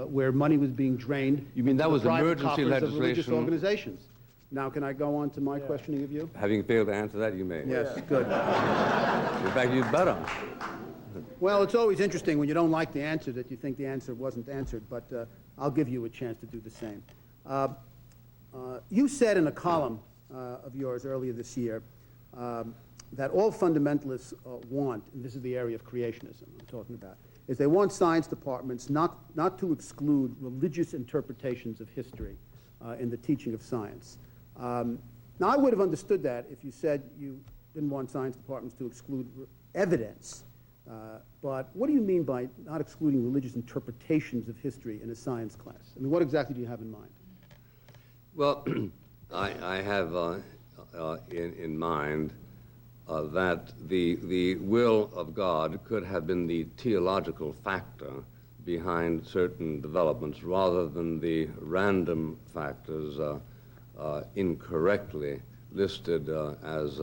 where money was being drained. You mean that into was the private emergency coffers of religious legislation? organizations. Now, can I go on to my questioning of you? Having failed to answer that, you may. Yes, good. In fact, you'd better. Well, it's always interesting when you don't like the answer that you think the answer wasn't answered, but I'll give you a chance to do the same. You said in a column of yours earlier this year that all fundamentalists want, and this is the area of creationism I'm talking about, is they want science departments not to exclude religious interpretations of history in the teaching of science. Now, I would have understood that if you said you didn't want science departments to exclude evidence. But what do you mean by not excluding religious interpretations of history in a science class? I mean, what exactly do you have in mind? Well, I have in mind that the will of God could have been the theological factor behind certain developments rather than the random factors incorrectly listed as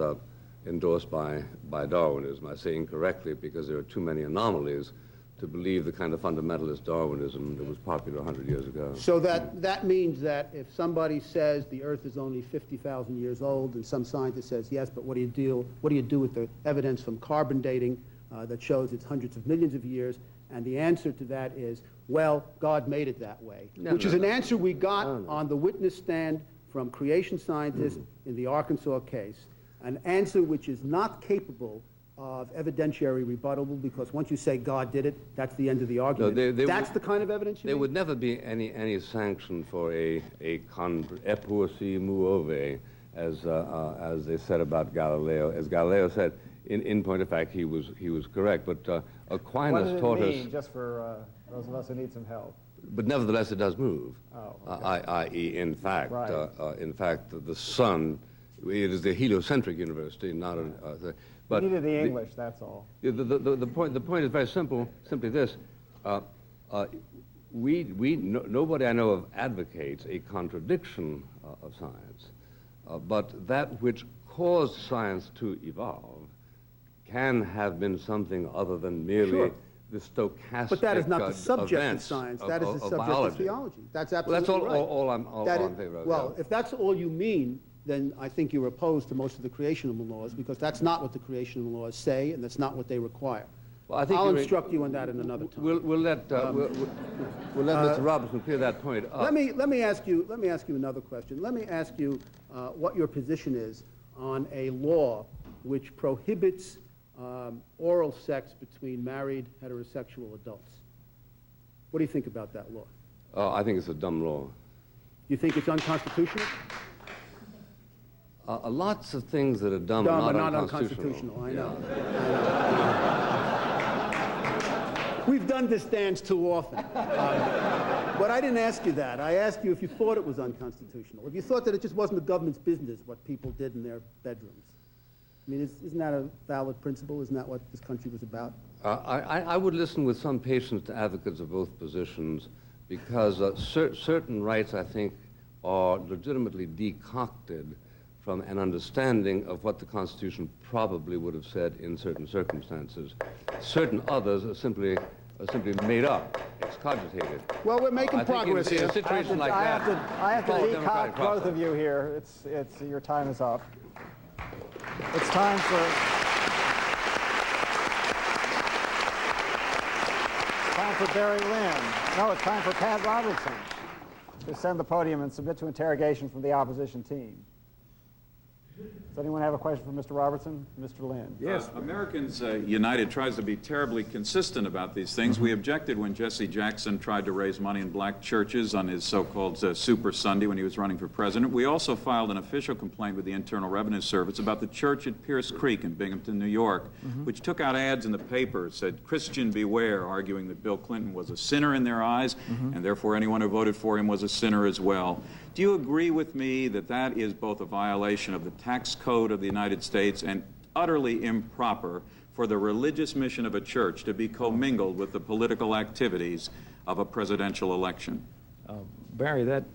endorsed by Darwinism. I say incorrectly because there are too many anomalies to believe the kind of fundamentalist Darwinism that was popular 100 years ago. So that means that if somebody says the Earth is only 50,000 years old, and some scientist says yes, but what do you do with the evidence from carbon dating that shows it's hundreds of millions of years? And the answer to that is, well, God made it that way, which is an answer we got on the witness stand from creation scientists in the Arkansas case, an answer which is not capable of evidentiary rebuttable, because once you say God did it, that's the end of the argument. No, that's the kind of evidence you There need? would never be any sanction for a pour si muove, as they said about Galileo. As Galileo said, in point of fact, he was correct. But Aquinas What does it taught mean, us. just for those of us who need some help? But nevertheless, it does move. Oh, okay. I.e., in fact, Right. the sun. It is the heliocentric university, not a. But We needed the English, that's all. the point is very simple. Simply this: nobody I know of advocates a contradiction of science, but that which caused science to evolve can have been something other than merely the stochastic. But that is not the subject of events science. That is the subject biology. of theology. That's Well, absolutely that's right. all I'm in favor of. Well, yeah. if that's all you mean, then I think you're opposed to most of the creational laws, because that's not what the creational laws say, and that's not what they require. Well, I think I'll you're instruct you on that in another time. We'll let Mr. Robinson clear that point up. Let me ask you another question. Let me ask you what your position is on a law which prohibits oral sex between married heterosexual adults. What do you think about that law? I think it's a dumb law. Do you think it's unconstitutional? Lots of things that are dumb Dumb, are but not not unconstitutional. I know. We've done this dance too often. But I didn't ask you that. I asked you if you thought it was unconstitutional, if you thought that it just wasn't the government's business what people did in their bedrooms. I mean, isn't that a valid principle? Isn't that what this country was about? I would listen with some patience to advocates of both positions, because certain rights, I think, are legitimately decocted from an understanding of what the Constitution probably would have said in certain circumstances. Certain others are simply made up, excogitated. Well, we're making progress in here. a situation like I that, have to follow decock democratic both process. of you here. Your time is up. It's time for time for Barry Lynn. No, it's time for Pat Robertson to ascend the podium and submit to interrogation from the opposition team. Does anyone have a question for Mr. Robertson? Mr. Lynn. Yes. Americans United tries to be terribly consistent about these things. We objected when Jesse Jackson tried to raise money in black churches on his so-called Super Sunday when he was running for president. We also filed an official complaint with the Internal Revenue Service about the church at Pierce Creek in Binghamton, New York, which took out ads in the paper, said, "Christian beware," arguing that Bill Clinton was a sinner in their eyes, and therefore anyone who voted for him was a sinner as well. Do you agree with me that that is both a violation of the tax code of the United States and utterly improper for the religious mission of a church to be commingled with the political activities of a presidential election? Barry, that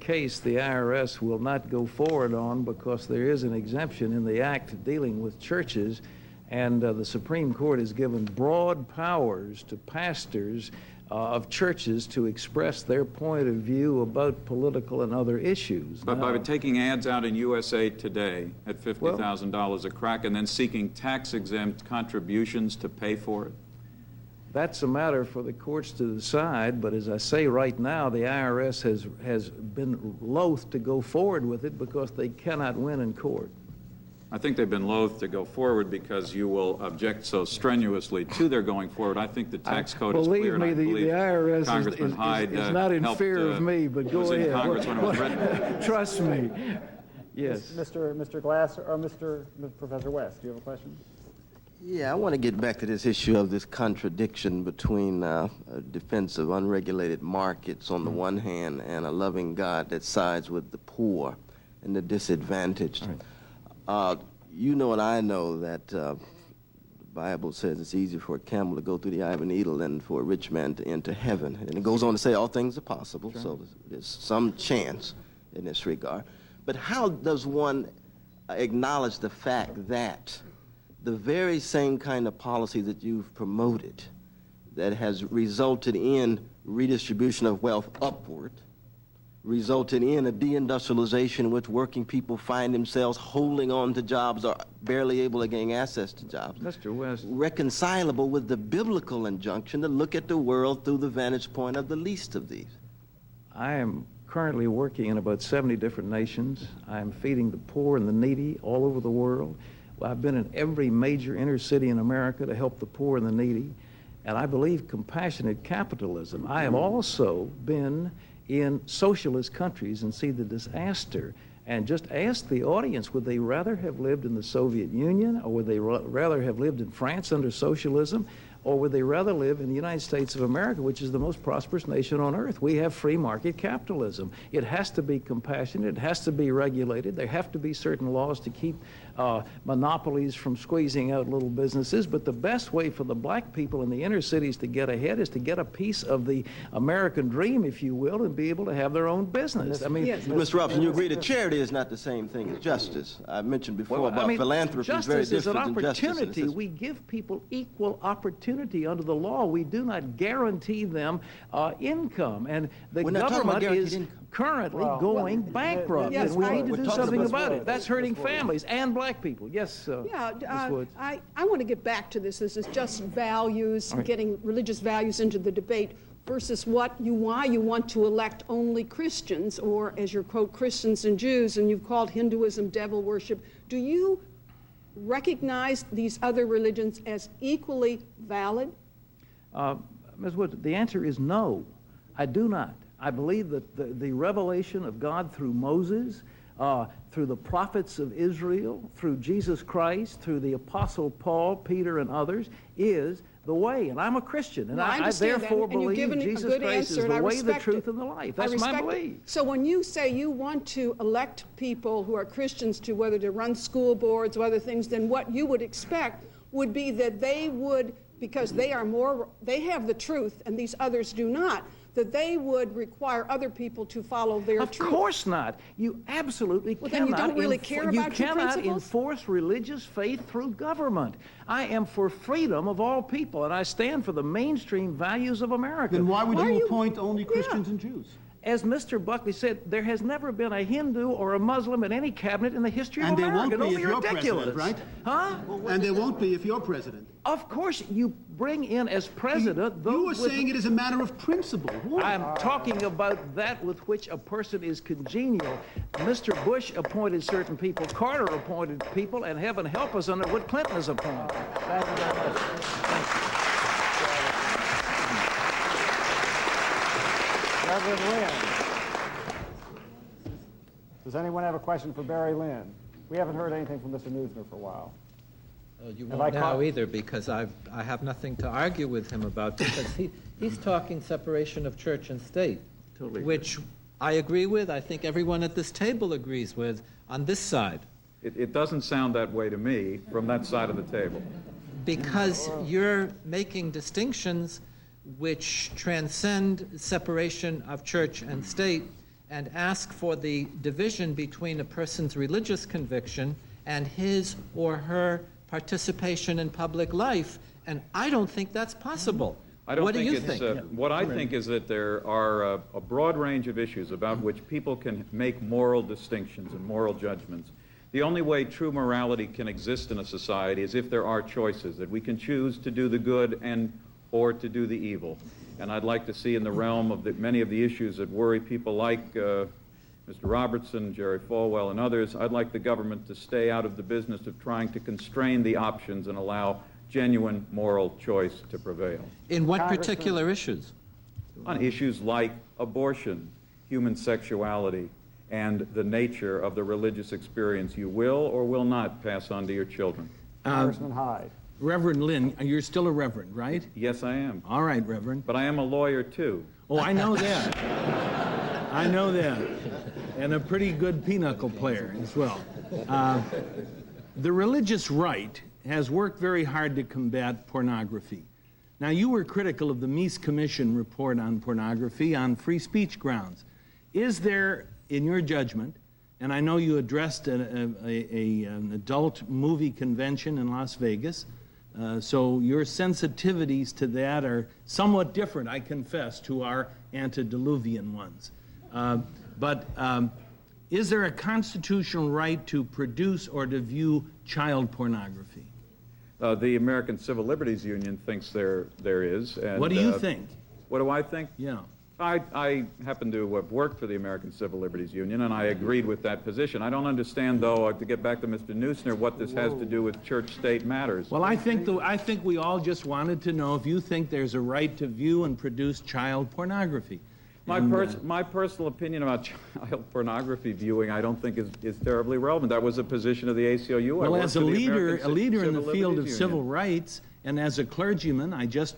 case the IRS will not go forward on because there is an exemption in the act dealing with churches, and the Supreme Court has given broad powers to pastors of churches to express their point of view about political and other issues. But by taking ads out in USA Today at $50,000 a crack and then seeking tax-exempt contributions to pay for it? That's a matter for the courts to decide, but as I say right now, the IRS has been loath to go forward with it because they cannot win in court. I think they've been loath to go forward because you will object so strenuously to their going forward. I think the tax code is clear. Believe me, the IRS Congressman Hyde is not in fear of me, but go ahead. Was in Congress when it was written. Trust me. Yes. Mr. Glass, or Professor West, do you have a question? Yeah, I want to get back to this issue of this contradiction between defense of unregulated markets on the one hand and a loving God that sides with the poor and the disadvantaged. You know and I know that the Bible says it's easier for a camel to go through the eye of a needle than for a rich man to enter heaven. And it goes on to say all things are possible, so there's some chance in this regard. But how does one acknowledge the fact that the very same kind of policy that you've promoted that has resulted in redistribution of wealth upward, resulted in a deindustrialization in which working people find themselves holding on to jobs or barely able to gain access to jobs. Mr. West. Reconcilable with the biblical injunction to look at the world through the vantage point of the least of these? I am currently working in about 70 different nations. I am feeding the poor and the needy all over the world. I've been in every major inner city in America to help the poor and the needy, and I believe compassionate capitalism. I have also been in socialist countries and see the disaster, and just ask the audience, would they rather have lived in the Soviet Union, or would they rather have lived in France under socialism, or would they rather live in the United States of America, which is the most prosperous nation on earth? We have free market capitalism. It has to be compassionate, it has to be regulated, there have to be certain laws to keep monopolies from squeezing out little businesses, but the best way for the black people in the inner cities to get ahead is to get a piece of the American dream, if you will, and be able to have their own business. I mean, yes. Mr. Robinson, you agree that charity is not the same thing as justice. I mentioned before about philanthropy is very different than justice. Justice is an opportunity. We give people equal opportunity under the law. We do not guarantee them income, and the government is currently going bankrupt, yes, and we need to do something about it. Woods. That's hurting families and black people. Yes, Yeah, Ms. Woods. I want to get back to this. This is just values, getting religious values into the debate versus why you want to elect only Christians, or as you quote, Christians and Jews, and you've called Hinduism devil worship. Do you recognize these other religions as equally valid? Ms. Woods, the answer is no. I do not. I believe that the revelation of God through Moses, through the prophets of Israel, through Jesus Christ, through the Apostle Paul, Peter, and others, is the way. And I'm a Christian, and I therefore believe Jesus Christ is the way, the truth, and the life. That's my belief. So when you say you want to elect people who are Christians to whether to run school boards or other things, then what you would expect would be that they would, because they have the truth and these others do not, that they would require other people to follow their truth. Of course not. You absolutely cannot. Then you don't really care about your principles? You cannot enforce religious faith through government. I am for freedom of all people, and I stand for the mainstream values of America. Then why would you appoint only Christians and Jews? as Mr. Buckley said, there has never been a Hindu or a Muslim in any cabinet in the history of And there America. won't be if Don't you're ridiculous. president, right? Huh? And there won't be if you're president. Of course, you bring in as president those You were with- saying it is a matter of principle. What? I'm talking about that with which a person is congenial. Mr. Bush appointed certain people, Carter appointed people, and heaven help us under what Clinton has appointed. Thank you very much. Reverend Lynn. Does anyone have a question for Barry Lynn? We haven't heard anything from Mr. Neusner for a while. You Have won't I now caught- either, because I have nothing to argue with him about, because he's talking separation of church and state, Totally. which I agree with, I think everyone at this table agrees with on this side, It doesn't sound that way to me from that side of the table. because you're making distinctions which transcend separation of church and state and ask for the division between a person's religious conviction and his or her participation in public life, and I don't think that's possible. I don't What do think you it's, think? what I think is that there are a broad range of issues about which people can make moral distinctions and moral judgments. The only way true morality can exist in a society is if there are choices, that we can choose to do the good and or to do the evil. And I'd like to see in the realm of many of the issues that worry people like Mr. Robertson, Jerry Falwell, and others, I'd like the government to stay out of the business of trying to constrain the options and allow genuine moral choice to prevail. In what particular issues? On issues like abortion, human sexuality, and the nature of the religious experience you will or will not pass on to your children. Congressman Hyde. Reverend Lynn, you're still a reverend, right? Yes, I am. All right, Reverend. But I am a lawyer, too. Oh, I know that. I know that. And a pretty good pinochle player as well. The religious right has worked very hard to combat pornography. Now, you were critical of the Meese Commission report on pornography on free speech grounds. Is there, in your judgment, and I know you addressed an adult movie convention in Las Vegas, so your sensitivities to that are somewhat different, I confess, to our antediluvian ones. But is there a constitutional right to produce or to view child pornography? The American Civil Liberties Union thinks there is. And, what do you think? What do I think? Yeah. I happen to have worked for the American Civil Liberties Union, and I agreed with that position. I don't understand, though, to get back to Mr. Neusner, what this has to do with church-state matters. Well, I think we all just wanted to know if you think there's a right to view and produce child pornography. My personal opinion about child pornography viewing, I don't think is terribly relevant. That was a position of the ACLU. Well, as a leader in the field of Union. civil rights, and as a clergyman, I just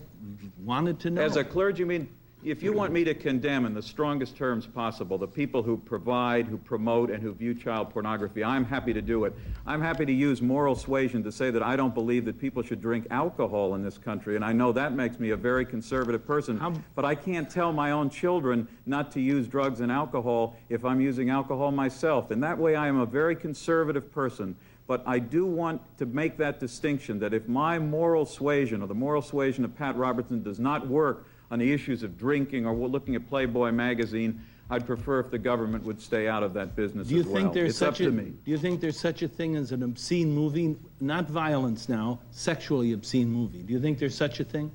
wanted to know. As a clergyman, if you want me to condemn in the strongest terms possible the people who provide, who promote, and who view child pornography, I'm happy to do it. I'm happy to use moral suasion to say that I don't believe that people should drink alcohol in this country, and I know that makes me a very conservative person, but I can't tell my own children not to use drugs and alcohol if I'm using alcohol myself. In that way, I am a very conservative person. But I do want to make that distinction that if my moral suasion or the moral suasion of Pat Robertson does not work on the issues of drinking or looking at Playboy magazine, I'd prefer if the government would stay out of that business as well. It's up to me. Do you think there's such a thing as an obscene movie, not violence now, sexually obscene movie? Do you think there's such a thing?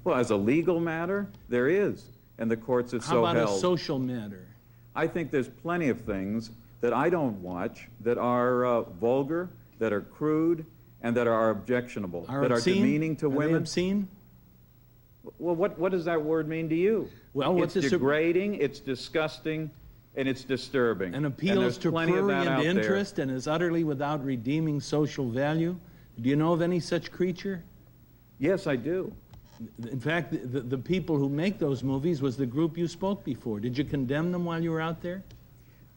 Well, as a legal matter, there is, and the courts have so held. How about a social matter? I think there's plenty of things that I don't watch that are vulgar, that are crude, and that are objectionable, that are demeaning to women. Are they obscene? Well, what does that word mean to you? Well, it's degrading, it's disgusting, and it's disturbing. And appeals to prurient interest and is utterly without redeeming social value. Do you know of any such creature? Yes, I do. In fact, the people who make those movies was the group you spoke before. Did you condemn them while you were out there?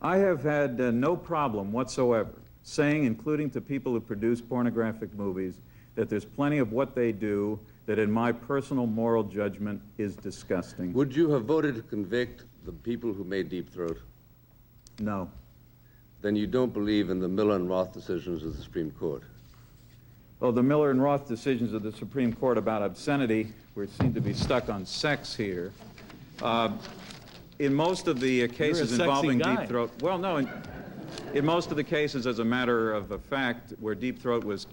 I have had no problem whatsoever saying, including to people who produce pornographic movies, that there's plenty of what they do that in my personal moral judgment is disgusting. Would you have voted to convict the people who made Deep Throat? No. Then you don't believe in the Miller and Roth decisions of the Supreme Court? Well, the Miller and Roth decisions of the Supreme Court about obscenity, we seem to be stuck on sex here. In most of the cases sexy involving guy. Deep Throat, well, no, in most of the cases, as a matter of fact, where Deep Throat was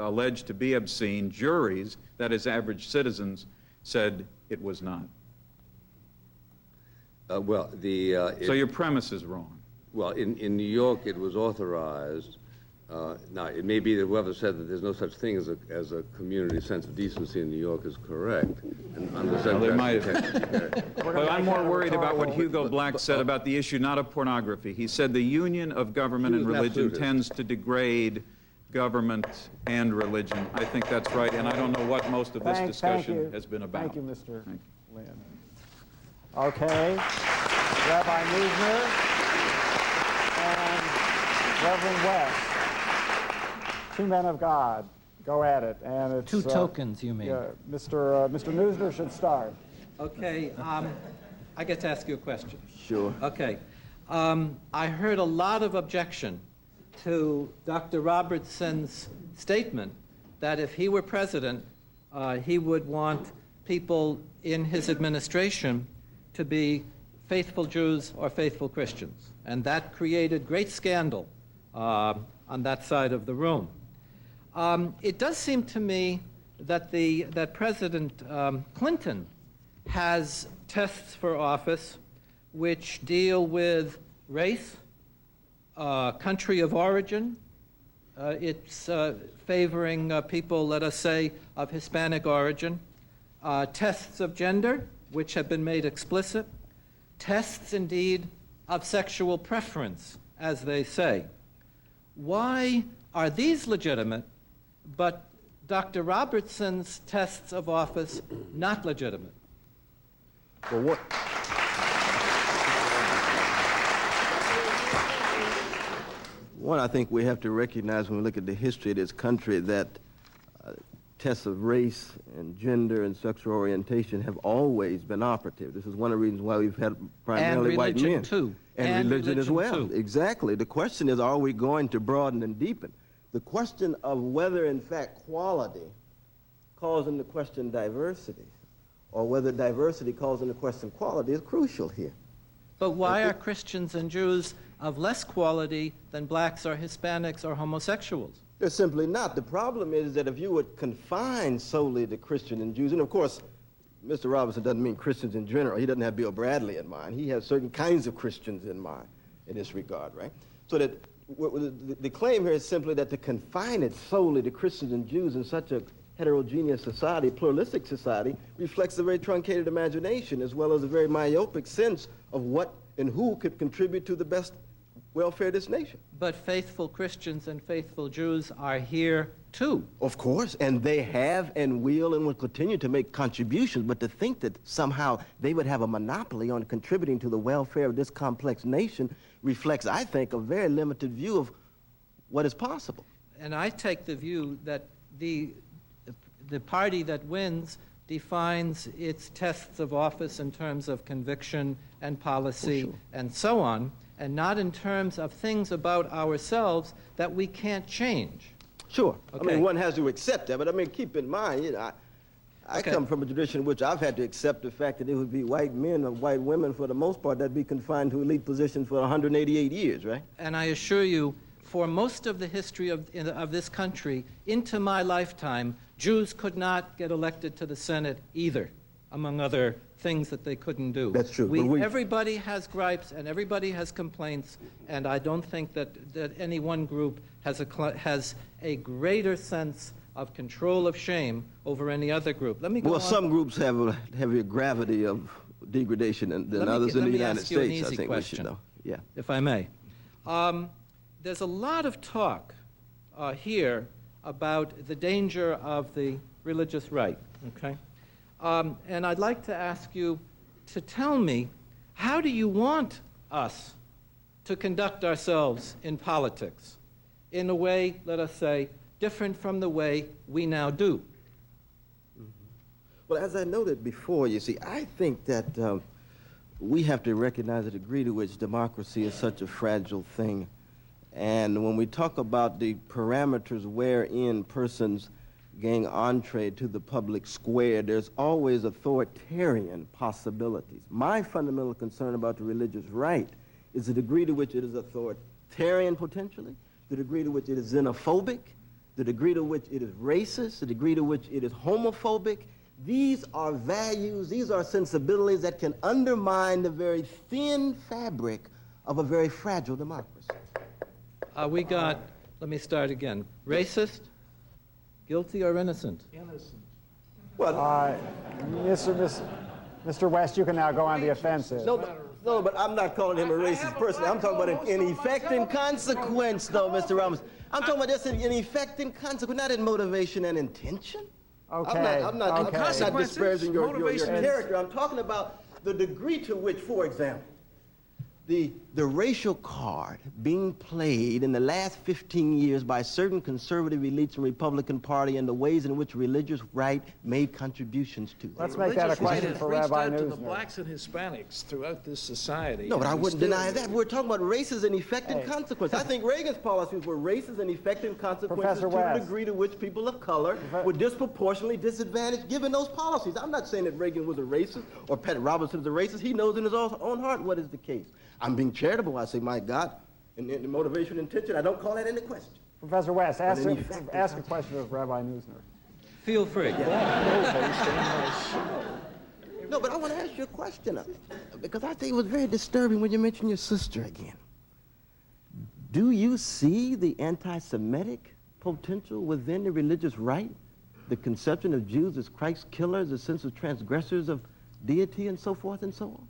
alleged to be obscene, juries, that is, average citizens, said it was not. So your premise is wrong. Well, in New York, it was authorized. Now, it may be that whoever said that there's no such thing as a community sense of decency in New York is correct. And Well, they might have. But I'm more worried about what Hugo Black said about the issue not of pornography. He said the union of government and religion tends to degrade government and religion. I think that's right, and I don't know what most of this discussion has been about. Thank you, Mr. Lynn. Okay, Rabbi Neusner and Reverend West, two men of God, go at it. And it's Two tokens, you mean? Yeah, Mr. Neusner should start. Okay, I get to ask you a question. Sure. Okay. I heard a lot of objection to Dr. Robertson's statement that if he were president, he would want people in his administration to be faithful Jews or faithful Christians. And that created great scandal on that side of the room. It does seem to me that that President Clinton has tests for office which deal with race, country of origin. It's favoring people, let us say, of Hispanic origin. Tests of gender, which have been made explicit. Tests, indeed, of sexual preference, as they say. Why are these legitimate, but Dr. Robertson's tests of office not legitimate? Well, what? One, I think we have to recognize when we look at the history of this country that tests of race and gender and sexual orientation have always been operative. This is one of the reasons why we've had primarily white men. Too. And religion as well. Too. Exactly. The question is, are we going to broaden and deepen? The question of whether, in fact, quality calls into question diversity, or whether diversity calls into question quality is crucial here. But why are Christians and Jews of less quality than blacks or Hispanics or homosexuals? They're simply not. The problem is that if you would confine solely to Christian and Jews, and of course, Mr. Robinson doesn't mean Christians in general. He doesn't have Bill Bradley in mind. He has certain kinds of Christians in mind in this regard, right? So that the claim here is simply that to confine it solely to Christians and Jews in such a heterogeneous society, pluralistic society, reflects a very truncated imagination as well as a very myopic sense of what and who could contribute to the best welfare of this nation. But faithful Christians and faithful Jews are here too. Of course, and they have and will continue to make contributions, but to think that somehow they would have a monopoly on contributing to the welfare of this complex nation reflects, I think, a very limited view of what is possible. And I take the view that the party that wins defines its tests of office in terms of conviction and policy and so on, and not in terms of things about ourselves that we can't change. Sure. Okay. I mean, one has to accept that, but I mean, keep in mind, you know, I come from a tradition in which I've had to accept the fact that it would be white men or white women, for the most part, that'd be confined to elite positions for 188 years, right? And I assure you, for most of the history of this country, into my lifetime, Jews could not get elected to the Senate either, among other things that they couldn't do. That's true. Everybody has gripes and everybody has complaints, and I don't think that any one group has a greater sense of control of shame over any other group. Let me go on. Some groups have a heavier gravity of degradation than others in the United States. I think we should know. Yeah. If I may. There's a lot of talk here about the danger of the religious right, okay? And I'd like to ask you to tell me, how do you want us to conduct ourselves in politics in a way, let us say, different from the way we now do? Well, as I noted before, you see, I think that we have to recognize the degree to which democracy is such a fragile thing. And when we talk about the parameters wherein persons gain entree to the public square, there's always authoritarian possibilities. My fundamental concern about the religious right is the degree to which it is authoritarian potentially, the degree to which it is xenophobic, the degree to which it is racist, the degree to which it is homophobic. These are values, these are sensibilities that can undermine the very thin fabric of a very fragile democracy. Let me start again. Racist, guilty or innocent? Innocent. Well, Mr. West, you can now go on the offensive. no, but I'm not calling him a racist person. I'm talking about an effect and consequence, though, Mr. Robinson. I'm talking about just an effect and consequence, not in motivation and intention. Okay. I'm not disparaging your character. I'm talking about the degree to which, for example, the racial card being played in the last 15 years by certain conservative elites in the Republican Party and the ways in which religious right made contributions to. Let's make that a question for Rabbi Neusner. To the blacks and Hispanics throughout this society. No, but I wouldn't deny that. We're talking about races and effect and consequence. I think Reagan's policies were races and effect and consequences to the degree to which people of color were disproportionately disadvantaged given those policies. I'm not saying that Reagan was a racist or Pat Robertson was a racist. He knows in his own heart what is the case. I'm being charitable. I say, my God, in the motivation and intention, I don't call that into question. Professor West, ask a question of Rabbi Neusner. Feel free. No, but I want to ask you a question, because I think it was very disturbing when you mentioned your sister again. Do you see the anti-Semitic potential within the religious right? The conception of Jews as Christ killers, the sense of transgressors of deity, and so forth and so on?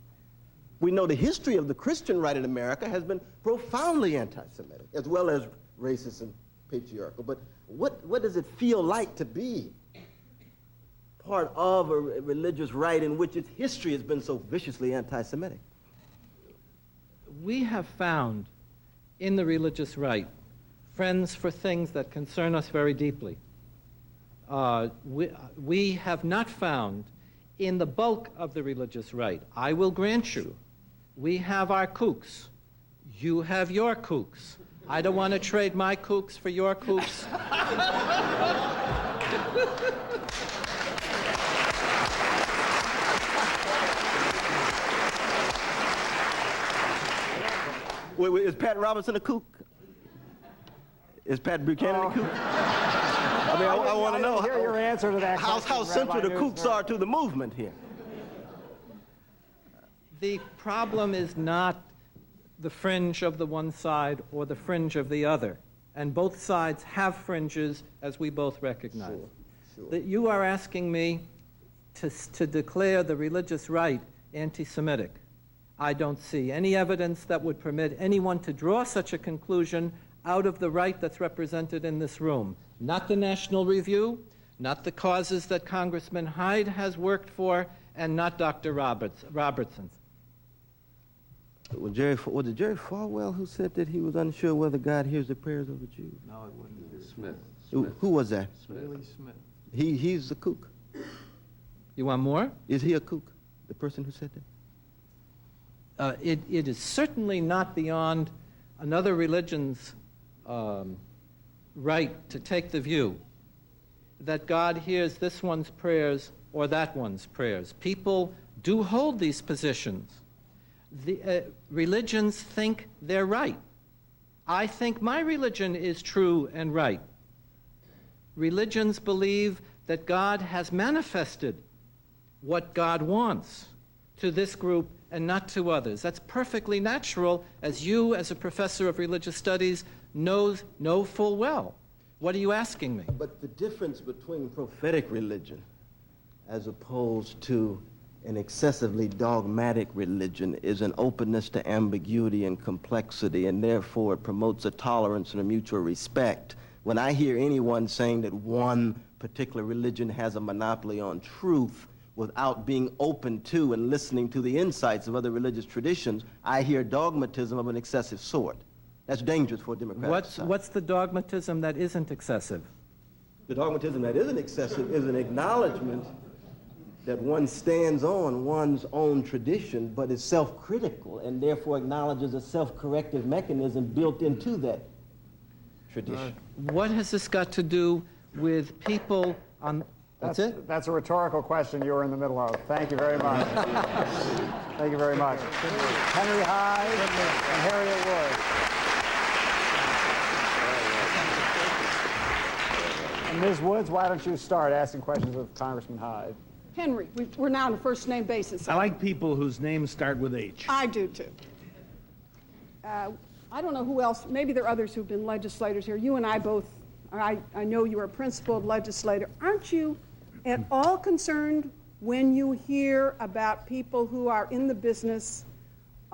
We know the history of the Christian right in America has been profoundly anti-Semitic, as well as racist and patriarchal. But what does it feel like to be part of a religious right in which its history has been so viciously anti-Semitic? We have found in the religious right friends for things that concern us very deeply. We have not found in the bulk of the religious right, I will grant you, we have our kooks. You have your kooks. I don't want to trade my kooks for your kooks. Wait, is Pat Robinson a kook? Is Pat Buchanan a kook? I mean, I want to know hear your answer to that question, how central the Rabbi kooks Neusner. are to the movement here. The problem is not the fringe of the one side or the fringe of the other. And both sides have fringes, as we both recognize. Sure. That you are asking me to declare the religious right anti-Semitic. I don't see any evidence that would permit anyone to draw such a conclusion out of the right that's represented in this room. Not the National Review, not the causes that Congressman Hyde has worked for, and not Dr. Robertson's. Was it Jerry Falwell who said that he was unsure whether God hears the prayers of the Jews? No, it wasn't. Smith. Who was that? Willie Smith. He's a kook. You want more? Is he a kook, the person who said that? It is certainly not beyond another religion's right to take the view that God hears this one's prayers or that one's prayers. People do hold these positions. Religions think they're right. I think my religion is true and right. Religions believe that God has manifested what God wants to this group and not to others. That's perfectly natural, as you, as a professor of religious studies, know full well. What are you asking me? But the difference between prophetic religion as opposed to an excessively dogmatic religion is an openness to ambiguity and complexity, and therefore it promotes a tolerance and a mutual respect. When I hear anyone saying that one particular religion has a monopoly on truth without being open to and listening to the insights of other religious traditions, I hear dogmatism of an excessive sort. That's dangerous for a democratic society. What's the dogmatism that isn't excessive? The dogmatism that isn't excessive is an acknowledgement that one stands on one's own tradition, but is self-critical and therefore acknowledges a self-corrective mechanism built into that tradition. What has this got to do with people on... That's it? That's a rhetorical question you were in the middle of. Thank you very much. Thank you very much. Henry Hyde and Harriet Woods. And Ms. Woods, why don't you start asking questions of Congressman Hyde? Henry, we're now on a first name basis. I like people whose names start with H. I do too. I don't know who else, maybe there are others who've been legislators here. You and I both, I know you're a principled legislator. Aren't you at all concerned when you hear about people who are in the business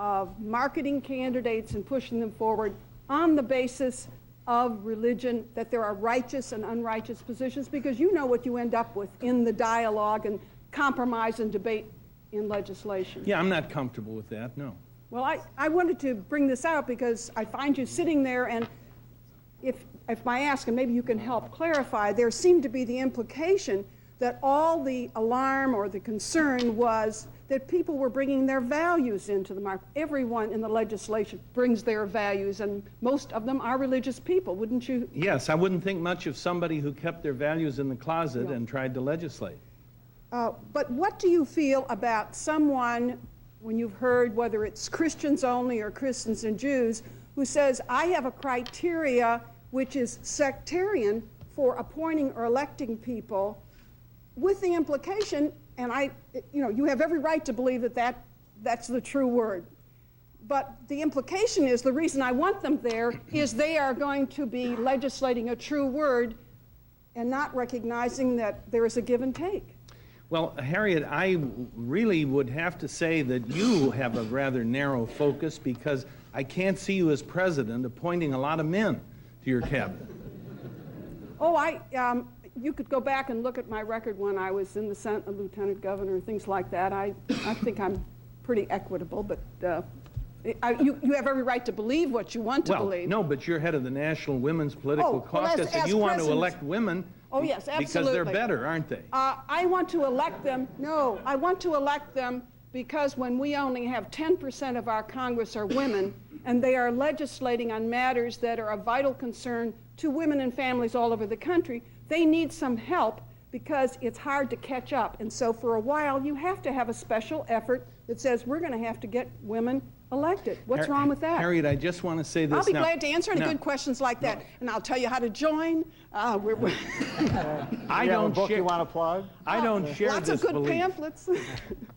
of marketing candidates and pushing them forward on the basis of religion, that there are righteous and unrighteous positions? Because you know what you end up with in the dialogue and compromise and debate in legislation. Yeah, I'm not comfortable with that, no. Well, I wanted to bring this out because I find you sitting there, and if I ask, and maybe you can help clarify, there seemed to be the implication that all the alarm or the concern was that people were bringing their values into the market. Everyone in the legislation brings their values, and most of them are religious people, wouldn't you? Yes, I wouldn't think much of somebody who kept their values in the closet and tried to legislate. But what do you feel about someone, when you've heard whether it's Christians only or Christians and Jews, who says, I have a criteria which is sectarian for appointing or electing people, with the implication, and you have every right to believe that that's the true word. But the implication is the reason I want them there is they are going to be legislating a true word and not recognizing that there is a give and take. Well, Harriet, I really would have to say that you have a rather narrow focus, because I can't see you as president appointing a lot of men to your cabinet. Oh, you could go back and look at my record when I was in the Senate, a lieutenant governor, things like that. I think I'm pretty equitable, but you have every right to believe what you want to believe. No, but you're head of the National Women's Political Caucus, and you want to elect women. Oh, yes, absolutely. Because they're better, aren't they? I want to elect them. No, I want to elect them because when we only have 10% of our Congress are women, and they are legislating on matters that are of vital concern to women and families all over the country, they need some help because it's hard to catch up. And so for a while, you have to have a special effort that says we're going to have to get women elected. What's wrong with that? Harriet, I just want to say this. I'll be glad to answer any good questions like that, and I'll tell you how to join. I don't book you want to plug? I don't share lots this of good belief. pamphlets.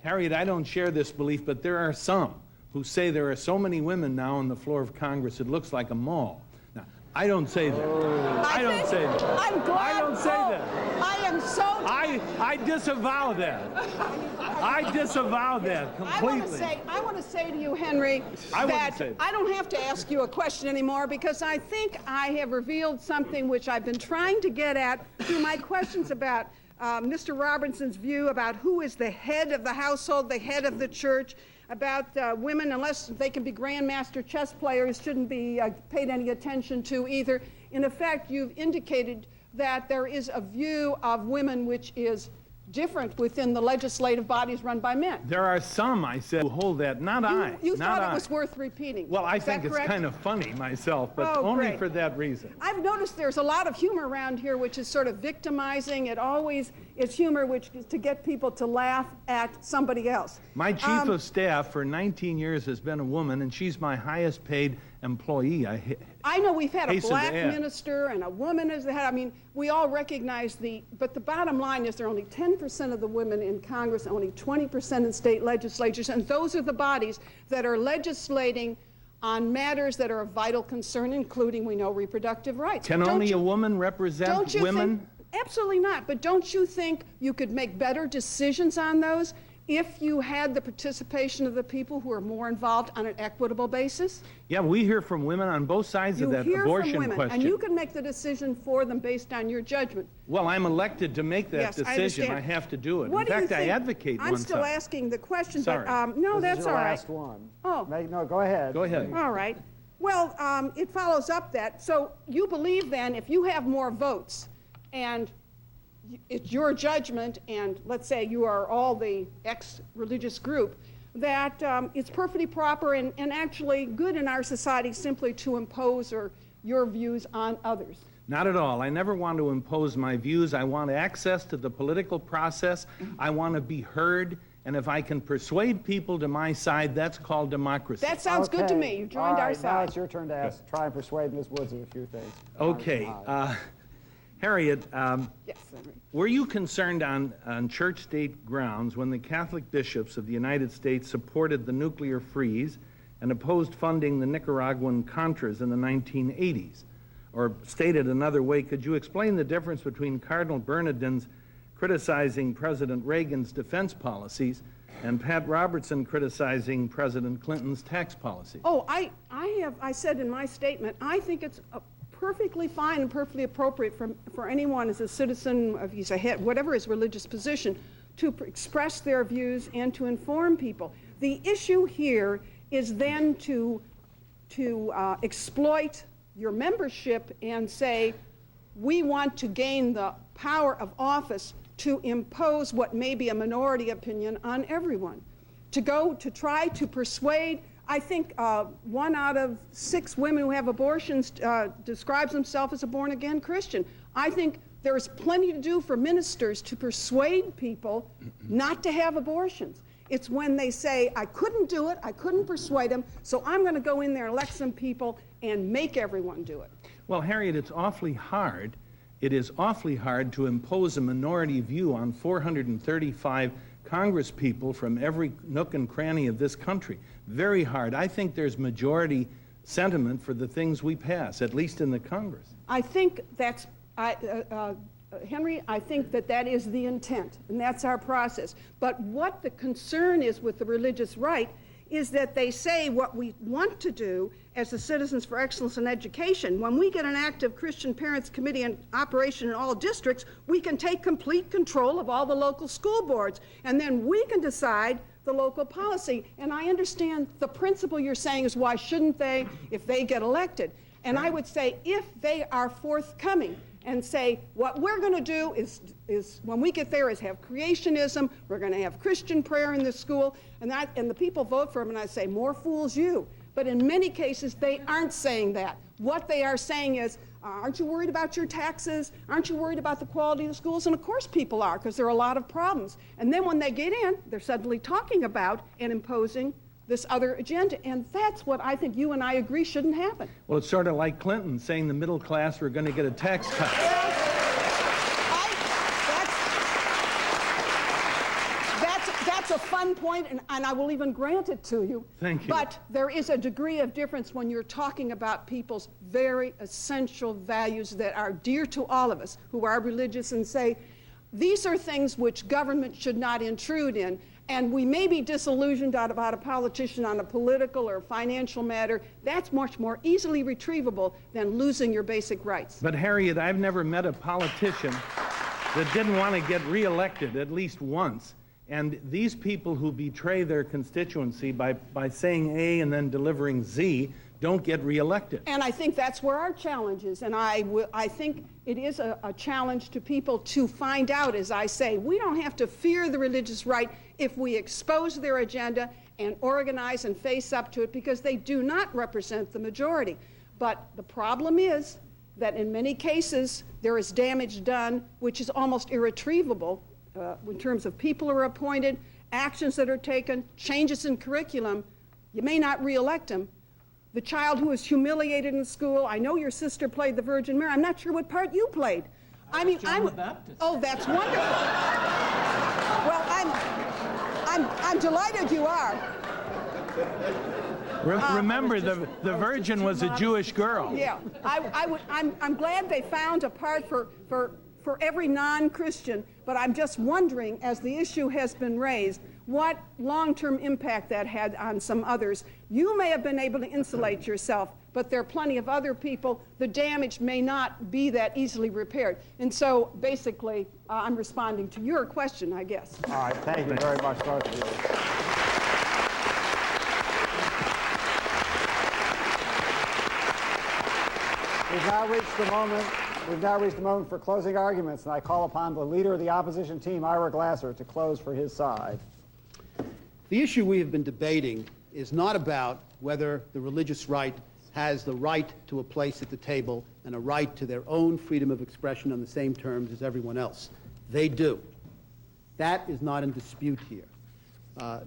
Harriet, I don't share this belief, but there are some who say there are so many women now on the floor of Congress it looks like a mall. Now, I don't say that. I don't say that. I'm glad. I don't say that. I am so. I disavow that. I disavow that completely. I want to say to you, Henry, that I don't have to ask you a question anymore because I think I have revealed something which I've been trying to get at through my questions about Mr. Robinson's view about who is the head of the household, the head of the church, about women, unless they can be grandmaster chess players, shouldn't be paid any attention to either. In effect, you've indicated that there is a view of women which is different within the legislative bodies run by men. There are some, I said, who hold that, not I. You thought it was worth repeating. Well, I think it's kind of funny myself, but only for that reason. I've noticed there's a lot of humor around here which is sort of victimizing. It always is humor which is to get people to laugh at somebody else. My chief of staff for 19 years has been a woman, and she's my highest paid employee. I know we've had a black minister and a woman as the head. I mean, we all recognize but the bottom line is there are only 10% of the women in Congress, only 20% in state legislatures, and those are the bodies that are legislating on matters that are of vital concern, including, we know, reproductive rights. Can only a woman represent women? Absolutely not, but don't you think you could make better decisions on those if you had the participation of the people who are more involved on an equitable basis? Yeah, we hear from women on both sides of that abortion from women, question. And you can make the decision for them based on your judgment. Well, I'm elected to make that decision. I have to do it. In fact, I advocate one side. I'm still asking the question, Sorry. but no, that's all right. This is your last one. Oh. No, go ahead. Go ahead. All right. Well, it follows up that. So you believe then if you have more votes and it's your judgment, and let's say you are all the ex-religious group, that it's perfectly proper and actually good in our society simply to impose your views on others. Not at all. I never want to impose my views. I want access to the political process. I want to be heard. And if I can persuade people to my side, that's called democracy. That sounds good to me. You joined our Now side. it's your turn to try and persuade Ms. Woods of a few things. Okay. Harriet, Yes, Henry. were you concerned on church-state grounds when the Catholic bishops of the United States supported the nuclear freeze and opposed funding the Nicaraguan Contras in the 1980s? Or stated another way, could you explain the difference between Cardinal Bernardin's criticizing President Reagan's defense policies and Pat Robertson criticizing President Clinton's tax policies? Oh, I said in my statement, I think it's perfectly fine and perfectly appropriate for anyone as a citizen, if he's a head, whatever his religious position, to express their views and to inform people. The issue here is then to exploit your membership and say, we want to gain the power of office to impose what may be a minority opinion on everyone. To try to persuade, I think 1 out of 6 women who have abortions describes themselves as a born-again Christian. I think there is plenty to do for ministers to persuade people not to have abortions. It's when they say, I couldn't do it, I couldn't persuade them, so I'm going to go in there, elect some people, and make everyone do it. Well, Harriet, it's awfully hard. It is awfully hard to impose a minority view on 435 Congress people from every nook and cranny of this country. Very hard. I think there's majority sentiment for the things we pass, at least in the Congress. I think that's, Henry, I think that is the intent, and that's our process. But what the concern is with the religious right is that they say what we want to do as the Citizens for Excellence in Education. When we get an active Christian Parents Committee in operation in all districts, we can take complete control of all the local school boards, and then we can decide the local policy. And I understand the principle you're saying is why shouldn't they if they get elected? And I would say if they are forthcoming and say what we're going to do is when we get there is have creationism, we're going to have Christian prayer in the school, and the people vote for them, and I say more fools you. But in many cases they aren't saying that. What they are saying is, aren't you worried about your taxes? Aren't you worried about the quality of the schools? And of course people are, because there are a lot of problems. And then when they get in, they're suddenly talking about and imposing this other agenda, and that's what I think you and I agree shouldn't happen. Well, it's sort of like Clinton saying the middle class were going to get a tax cut. That's a fun point, and I will even grant it to you. Thank you. But there is a degree of difference when you're talking about people's very essential values that are dear to all of us who are religious and say, these are things which government should not intrude in. And we may be disillusioned about a politician on a political or financial matter. That's much more easily retrievable than losing your basic rights. But Harriet, I've never met a politician that didn't want to get reelected at least once. And these people who betray their constituency by saying A and then delivering Z don't get reelected. And I think that's where our challenge is. And I think it is a challenge to people to find out, as I say, we don't have to fear the religious right if we expose their agenda and organize and face up to it, because they do not represent the majority. But the problem is that in many cases there is damage done which is almost irretrievable in terms of people who are appointed, actions that are taken, changes in curriculum. You may not reelect them. The child who was humiliated in school, I know your sister played the Virgin Mary. I'm not sure what part you played. I mean, John the Baptist. Oh, that's wonderful. Well, I'm delighted you are. Remember, the Virgin was a Jewish girl. Yeah, I'm glad they found a part for every non-Christian, but I'm just wondering, as the issue has been raised, what long-term impact that had on some others. You may have been able to insulate yourself, but there are plenty of other people. The damage may not be that easily repaired. And so, basically, I'm responding to your question, I guess. All right, thank you very much, both of you. We've now reached the moment for closing arguments, and I call upon the leader of the opposition team, Ira Glasser, to close for his side. The issue we have been debating is not about whether the religious right has the right to a place at the table and a right to their own freedom of expression on the same terms as everyone else. They do. That is not in dispute here.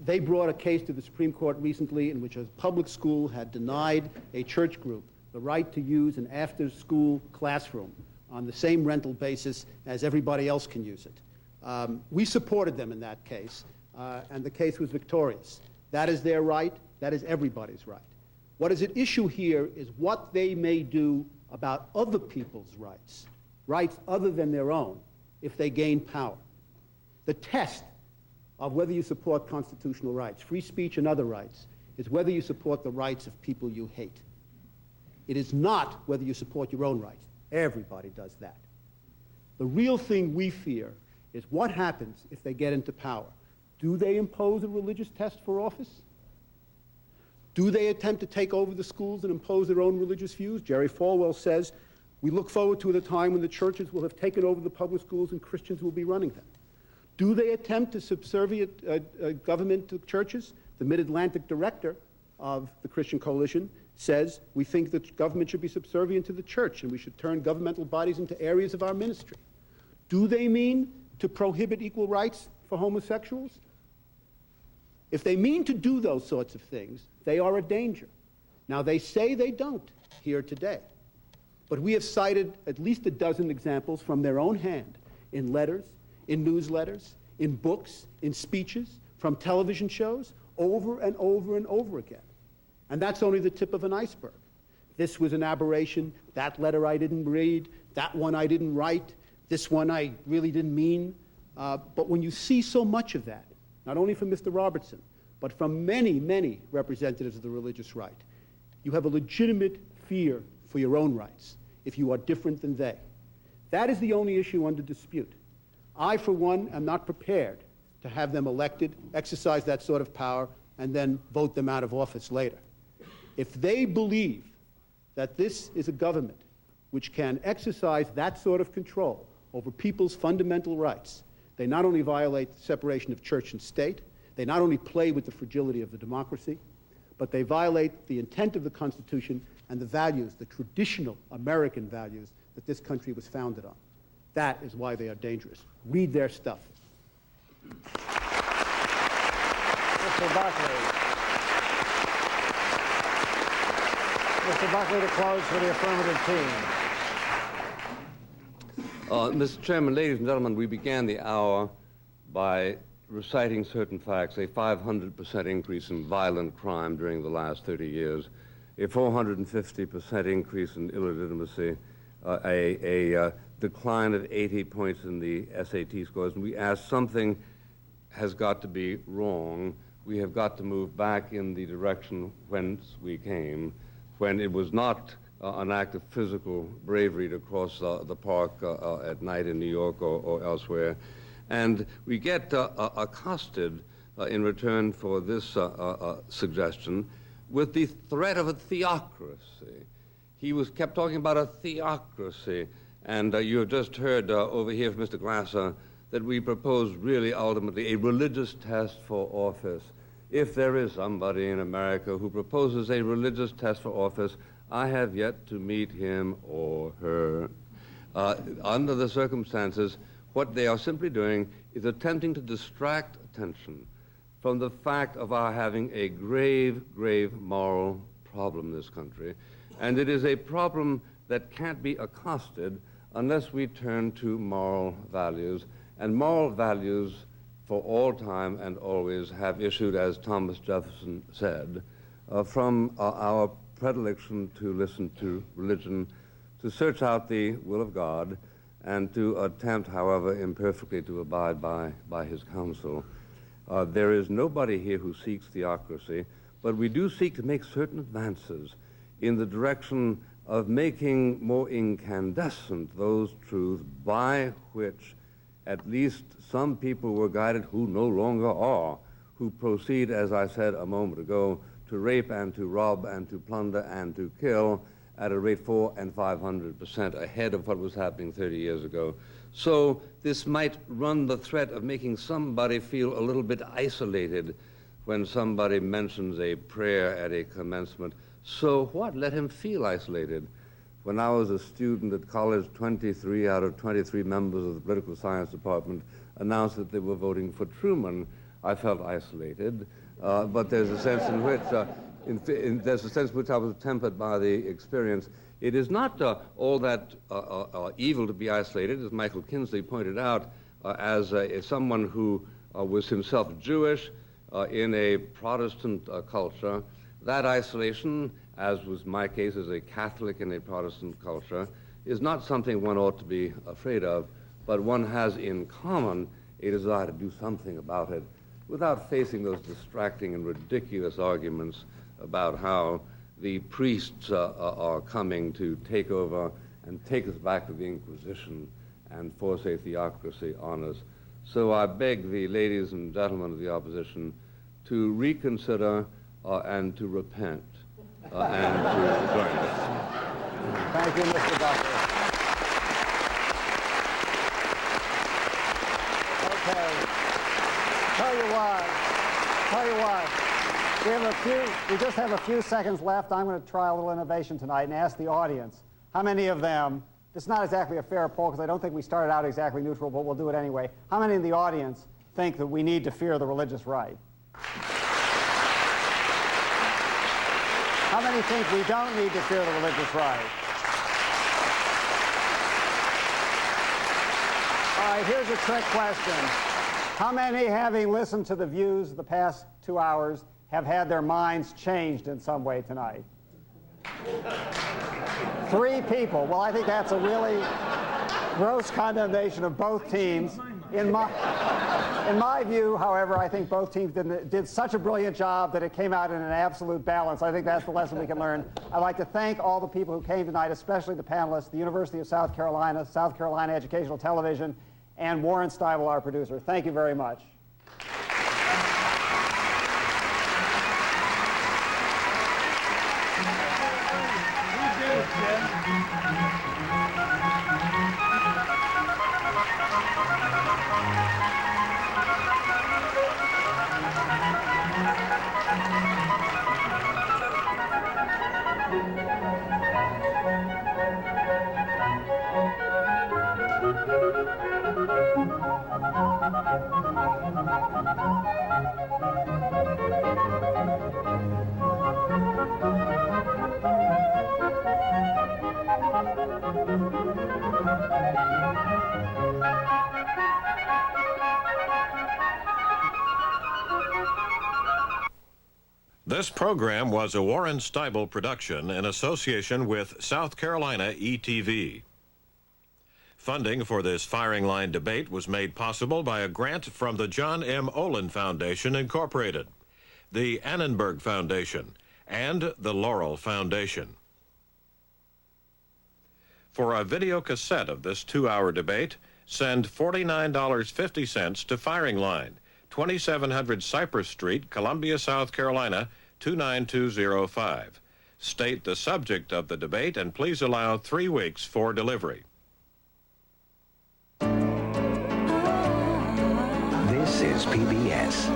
They brought a case to the Supreme Court recently in which a public school had denied a church group the right to use an after-school classroom on the same rental basis as everybody else can use it. We supported them in that case, and the case was victorious. That is their right. That is everybody's right. What is at issue here is what they may do about other people's rights, rights other than their own, if they gain power. The test of whether you support constitutional rights, free speech and other rights, is whether you support the rights of people you hate. It is not whether you support your own rights. Everybody does that. The real thing we fear is what happens if they get into power. Do they impose a religious test for office? Do they attempt to take over the schools and impose their own religious views? Jerry Falwell says, we look forward to the time when the churches will have taken over the public schools and Christians will be running them. Do they attempt to subservient government to churches? The Mid-Atlantic director of the Christian Coalition says, we think that government should be subservient to the church and we should turn governmental bodies into areas of our ministry. Do they mean to prohibit equal rights for homosexuals? If they mean to do those sorts of things, they are a danger. Now, they say they don't here today, but we have cited at least a dozen examples from their own hand in letters, in newsletters, in books, in speeches, from television shows, over and over and over again. And that's only the tip of an iceberg. This was an aberration. That letter I didn't read. That one I didn't write. This one I really didn't mean. But when you see so much of that, not only from Mr. Robertson, but from many, many representatives of the religious right, you have a legitimate fear for your own rights if you are different than they. That is the only issue under dispute. I, for one, am not prepared to have them elected, exercise that sort of power, and then vote them out of office later. If they believe that this is a government which can exercise that sort of control over people's fundamental rights, they not only violate the separation of church and state, they not only play with the fragility of the democracy, but they violate the intent of the Constitution and the values, the traditional American values that this country was founded on. That is why they are dangerous. Read their stuff. Mr. Buckley. Mr. Buckley to close for the affirmative team. Mr. Chairman, ladies and gentlemen, we began the hour by reciting certain facts, a 500% increase in violent crime during the last 30 years, a 450% increase in illegitimacy, a decline of 80 points in the SAT scores, and we asked something has got to be wrong. We have got to move back in the direction whence we came, when it was not an act of physical bravery to cross the park at night in New York or elsewhere. And we get accosted in return for this suggestion with the threat of a theocracy. He kept talking about a theocracy, and you have just heard over here from Mr. Glasser that we propose really ultimately a religious test for office. If there is somebody in America who proposes a religious test for office, I have yet to meet him or her. Under the circumstances, what they are simply doing is attempting to distract attention from the fact of our having a grave, grave moral problem in this country. And it is a problem that can't be accosted unless we turn to moral values. And moral values for all time and always have issued, as Thomas Jefferson said, from our predilection to listen to religion, to search out the will of God, and to attempt, however imperfectly, to abide by his counsel. There is nobody here who seeks theocracy, but we do seek to make certain advances in the direction of making more incandescent those truths by which at least some people were guided who no longer are, who proceed, as I said a moment ago, to rape and to rob and to plunder and to kill at a rate 400% and 500% ahead of what was happening 30 years ago. So this might run the threat of making somebody feel a little bit isolated when somebody mentions a prayer at a commencement. So what? Let him feel isolated. When I was a student at college, 23 out of 23 members of the political science department announced that they were voting for Truman. I felt isolated, but there's a sense in which, there's a sense in which I was tempered by the experience. It is not all that evil to be isolated, as Michael Kinsley pointed out, as someone who was himself Jewish in a Protestant culture. That isolation, as was my case as a Catholic in a Protestant culture, is not something one ought to be afraid of, but one has in common a desire to do something about it without facing those distracting and ridiculous arguments about how the priests are coming to take over and take us back to the Inquisition and force a theocracy on us. So I beg the ladies and gentlemen of the opposition to reconsider and to repent and to join us. Thank you, Mr. Duffy. Okay. Tell you what. We just have a few seconds left. I'm going to try a little innovation tonight and ask the audience, how many of them, it's not exactly a fair poll because I don't think we started out exactly neutral, but we'll do it anyway. How many in the audience think that we need to fear the religious right? How many think we don't need to fear the religious right? All right, here's a trick question. How many, having listened to the views the past 2 hours, have had their minds changed in some way tonight? 3 people. Well, I think that's a really gross condemnation of both teams. In my view, however, I think both teams did such a brilliant job that it came out in an absolute balance. I think that's the lesson we can learn. I'd like to thank all the people who came tonight, especially the panelists, the University of South Carolina Educational Television, and Warren Stiebel, our producer. Thank you very much. This program was a Warren Stiebel production in association with South Carolina ETV. Funding for this firing line debate was made possible by a grant from the John M. Olin Foundation, Incorporated, the Annenberg Foundation, and the Laurel Foundation. For a video cassette of this 2-hour debate, send $49.50 to Firing Line, 2700 Cypress Street, Columbia, South Carolina, 29205. State the subject of the debate and please allow 3 weeks for delivery. This is PBS.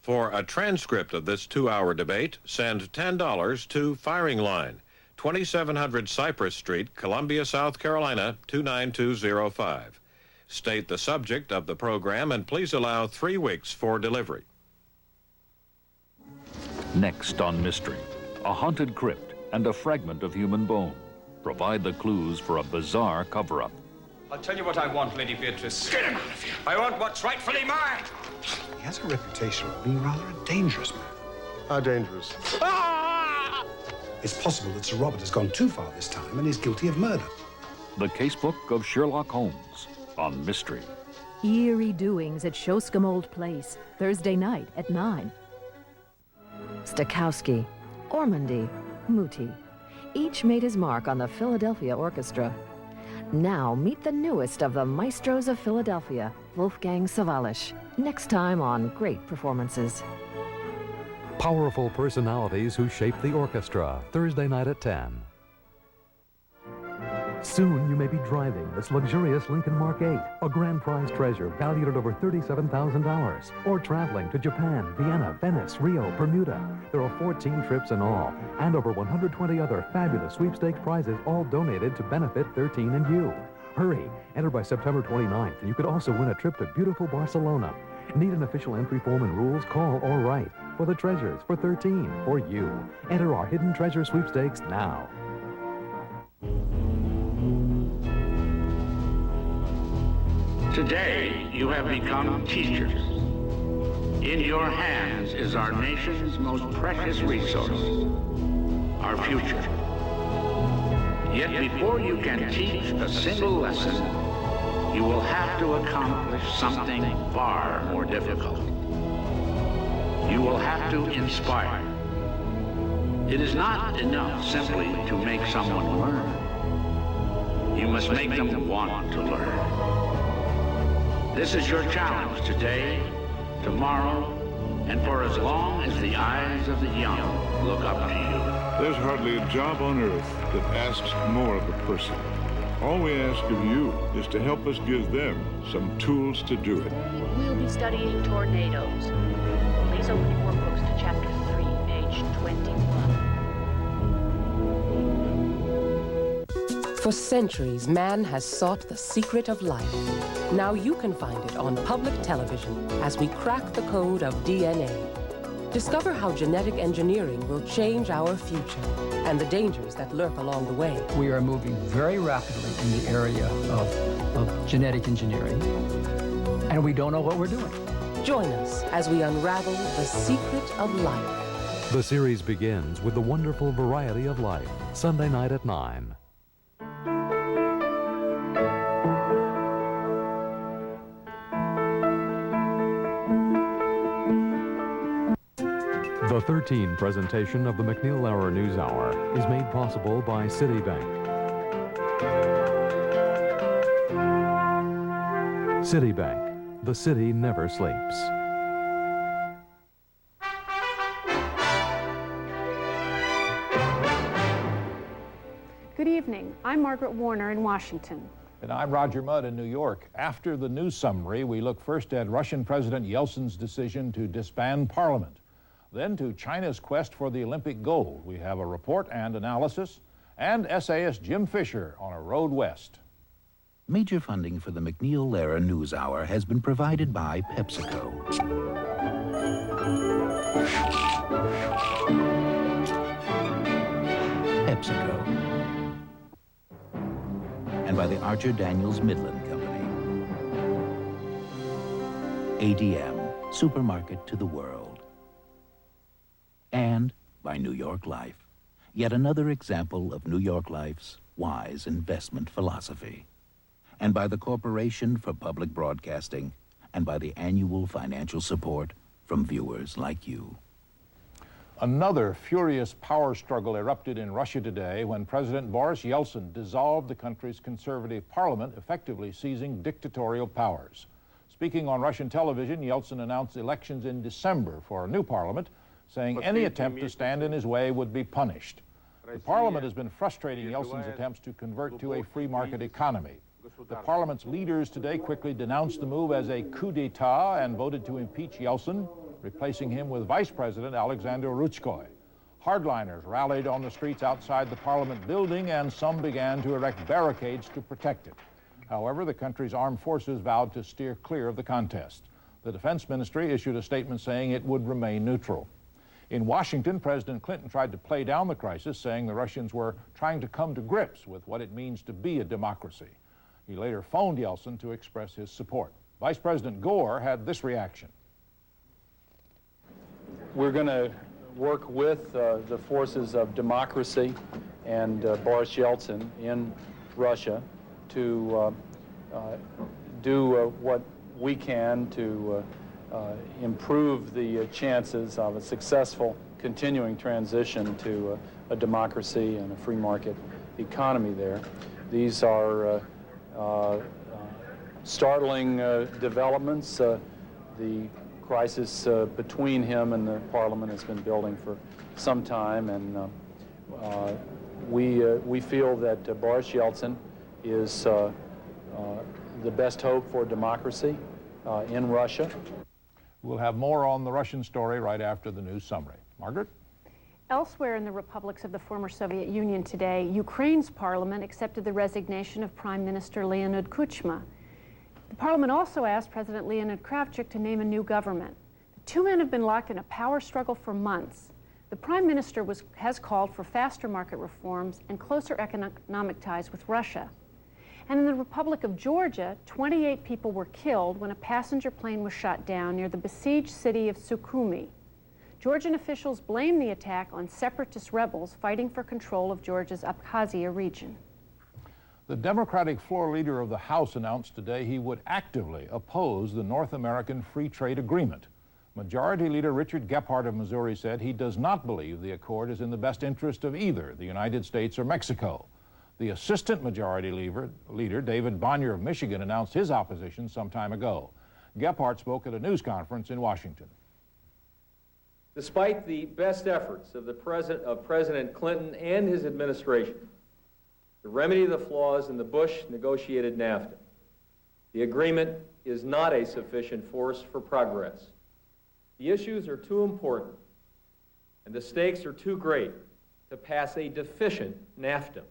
For a transcript of this 2-hour debate, send $10 to Firing Line, 2700 Cypress Street, Columbia, South Carolina, 29205. State the subject of the program and please allow 3 weeks for delivery. Next on Mystery, a haunted crypt and a fragment of human bone provide the clues for a bizarre cover-up. I'll tell you what I want, Lady Beatrice. Get him out of here. I want what's rightfully mine. He has a reputation of being rather a dangerous man. How dangerous? Ah! It's possible that Sir Robert has gone too far this time and is guilty of murder. The Casebook of Sherlock Holmes on Mystery. Eerie doings at Shoscombe Old Place, Thursday night at 9. Stokowski, Ormandy, Muti, each made his mark on the Philadelphia Orchestra. Now meet the newest of the maestros of Philadelphia, Wolfgang Sawallisch, next time on Great Performances. Powerful personalities who shape the orchestra, Thursday night at 10. Soon you may be driving this luxurious Lincoln Mark 8, a grand prize treasure valued at over $37,000. Or traveling to Japan, Vienna, Venice, Rio, Bermuda. There are 14 trips in all, and over 120 other fabulous sweepstakes prizes, all donated to benefit 13 and You. Hurry! Enter by September 29th, and you could also win a trip to beautiful Barcelona. Need an official entry form and rules? Call or write. For the treasures, for 13, for you. Enter our Hidden Treasure Sweepstakes now. Today, you have become teachers. In your hands is our nation's most precious resource, our future. Yet before you can teach a single lesson, you will have to accomplish something far more difficult. You will have to inspire. It is not enough simply to make someone learn. You must make them want to learn. This is your challenge today, tomorrow, and for as long as the eyes of the young look up to you. There's hardly a job on earth that asks more of a person. All we ask of you is to help us give them some tools to do it. We'll be studying tornadoes. Please open your books to chapter 3, page 21. For centuries, man has sought the secret of life. Now you can find it on public television as we crack the code of DNA. Discover how genetic engineering will change our future and the dangers that lurk along the way. We are moving very rapidly in the area of genetic engineering, and we don't know what we're doing. Join us as we unravel the secret of life. The series begins with the wonderful variety of life, Sunday night at 9. The 13 presentation of the McNeil-Lehrer News Hour is made possible by Citibank. Citibank, the city never sleeps. Good evening. I'm Margaret Warner in Washington. And I'm Roger Mudd in New York. After the news summary, we look first at Russian President Yeltsin's decision to disband Parliament. Then to China's quest for the Olympic gold. We have a report and analysis, and essayist Jim Fisher on a road west. Major funding for the McNeil-Lehrer News Hour has been provided by PepsiCo. PepsiCo. And by the Archer Daniels Midland Company. ADM, supermarket to the world. And by New York Life, yet another example of New York Life's wise investment philosophy. And by the Corporation for Public Broadcasting, and by the annual financial support from viewers like you. Another furious power struggle erupted in Russia today when President Boris Yeltsin dissolved the country's conservative parliament, effectively seizing dictatorial powers. Speaking on Russian television, Yeltsin announced elections in December for a new parliament, saying any attempt to stand in his way would be punished. The parliament has been frustrating Yeltsin's attempts to convert to a free market economy. The parliament's leaders today quickly denounced the move as a coup d'etat and voted to impeach Yeltsin, replacing him with Vice President Alexander Rutskoy. Hardliners rallied on the streets outside the parliament building, and some began to erect barricades to protect it. However, the country's armed forces vowed to steer clear of the contest. The Defense Ministry issued a statement saying it would remain neutral. In Washington, President Clinton tried to play down the crisis, saying the Russians were trying to come to grips with what it means to be a democracy. He later phoned Yeltsin to express his support. Vice President Gore had this reaction. We're going to work with the forces of democracy and Boris Yeltsin in Russia to do what we can to improve the chances of a successful continuing transition to a democracy and a free market economy there. These are startling developments. The crisis between him and the parliament has been building for some time, and we feel that Boris Yeltsin is the best hope for democracy in Russia. We'll have more on the Russian story right after the news summary. Margaret? Elsewhere in the republics of the former Soviet Union today, Ukraine's parliament accepted the resignation of Prime Minister Leonid Kuchma. The parliament also asked President Leonid Kravchuk to name a new government. The two men have been locked in a power struggle for months. The Prime Minister has called for faster market reforms and closer economic ties with Russia. And in the Republic of Georgia, 28 people were killed when a passenger plane was shot down near the besieged city of Sukhumi. Georgian officials blame the attack on separatist rebels fighting for control of Georgia's Abkhazia region. The Democratic floor leader of the House announced today he would actively oppose the North American Free Trade Agreement. Majority Leader Richard Gephardt of Missouri said he does not believe the accord is in the best interest of either the United States or Mexico. The Assistant Majority Leader, David Bonnier of Michigan, announced his opposition some time ago. Gephardt spoke at a news conference in Washington. Despite the best efforts of President Clinton and his administration to remedy the flaws in the Bush-negotiated NAFTA, the agreement is not a sufficient force for progress. The issues are too important, and the stakes are too great to pass a deficient NAFTA.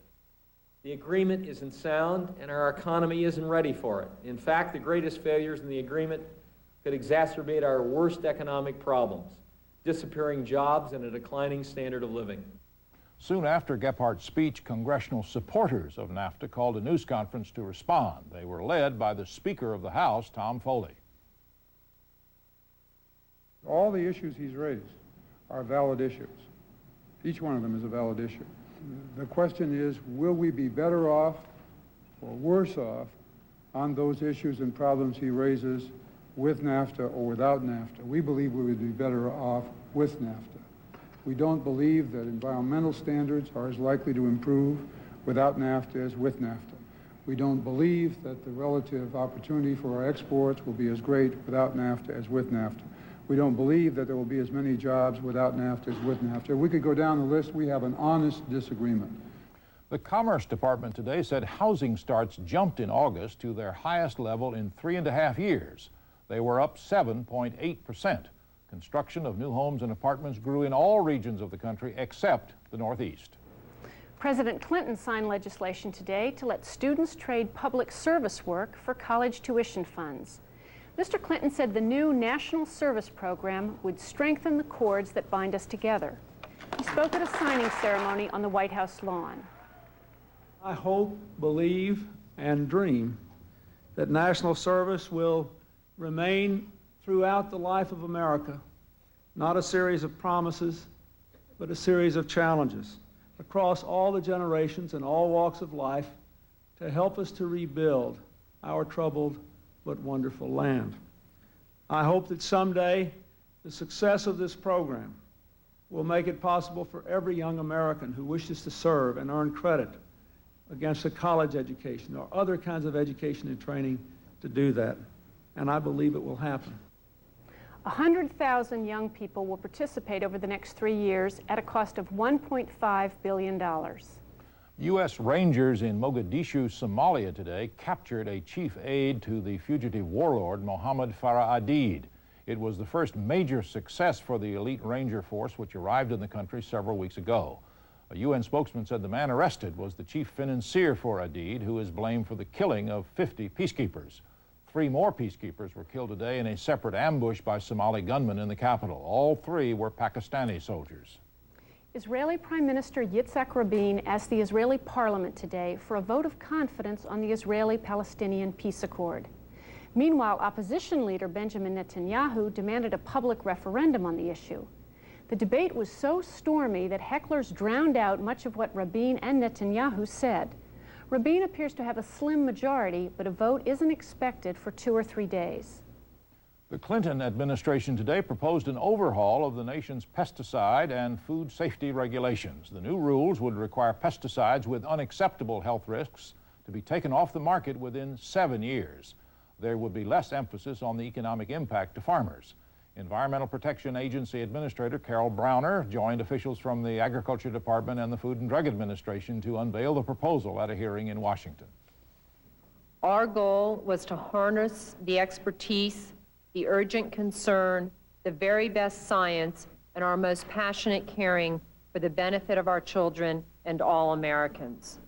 The agreement isn't sound, and our economy isn't ready for it. In fact, the greatest failures in the agreement could exacerbate our worst economic problems, disappearing jobs and a declining standard of living. Soon after Gephardt's speech, congressional supporters of NAFTA called a news conference to respond. They were led by the Speaker of the House, Tom Foley. All the issues he's raised are valid issues. Each one of them is a valid issue. The question is, will we be better off or worse off on those issues and problems he raises with NAFTA or without NAFTA? We believe we would be better off with NAFTA. We don't believe that environmental standards are as likely to improve without NAFTA as with NAFTA. We don't believe that the relative opportunity for our exports will be as great without NAFTA as with NAFTA. We don't believe that there will be as many jobs without NAFTA as with NAFTA. We could go down the list. We have an honest disagreement. The Commerce Department today said housing starts jumped in August to their highest level in 3.5 years. They were up 7.8%. Construction of new homes and apartments grew in all regions of the country except the Northeast. President Clinton signed legislation today to let students trade public service work for college tuition funds. Mr. Clinton said the new National Service Program would strengthen the cords that bind us together. He spoke at a signing ceremony on the White House lawn. I hope, believe, and dream that national service will remain throughout the life of America, not a series of promises, but a series of challenges across all the generations and all walks of life to help us to rebuild our troubled but wonderful land. I hope that someday the success of this program will make it possible for every young American who wishes to serve and earn credit against a college education or other kinds of education and training to do that. And I believe it will happen. 100,000 young people will participate over the next 3 years at a cost of $1.5 billion. U.S. Rangers in Mogadishu, Somalia today captured a chief aide to the fugitive warlord Mohammed Farah Aidid. It was the first major success for the elite Ranger force which arrived in the country several weeks ago. A UN spokesman said the man arrested was the chief financier for Aidid, who is blamed for the killing of 50 peacekeepers. 3 more peacekeepers were killed today in a separate ambush by Somali gunmen in the capital. All 3 were Pakistani soldiers. Israeli Prime Minister Yitzhak Rabin asked the Israeli parliament today for a vote of confidence on the Israeli-Palestinian peace accord. Meanwhile, opposition leader Benjamin Netanyahu demanded a public referendum on the issue. The debate was so stormy that hecklers drowned out much of what Rabin and Netanyahu said. Rabin appears to have a slim majority, but a vote isn't expected for 2 or 3 days. The Clinton administration today proposed an overhaul of the nation's pesticide and food safety regulations. The new rules would require pesticides with unacceptable health risks to be taken off the market within 7 years. There would be less emphasis on the economic impact to farmers. Environmental Protection Agency Administrator Carol Browner joined officials from the Agriculture Department and the Food and Drug Administration to unveil the proposal at a hearing in Washington. Our goal was to harness the expertise, the urgent concern, the very best science, and our most passionate caring for the benefit of our children and all Americans.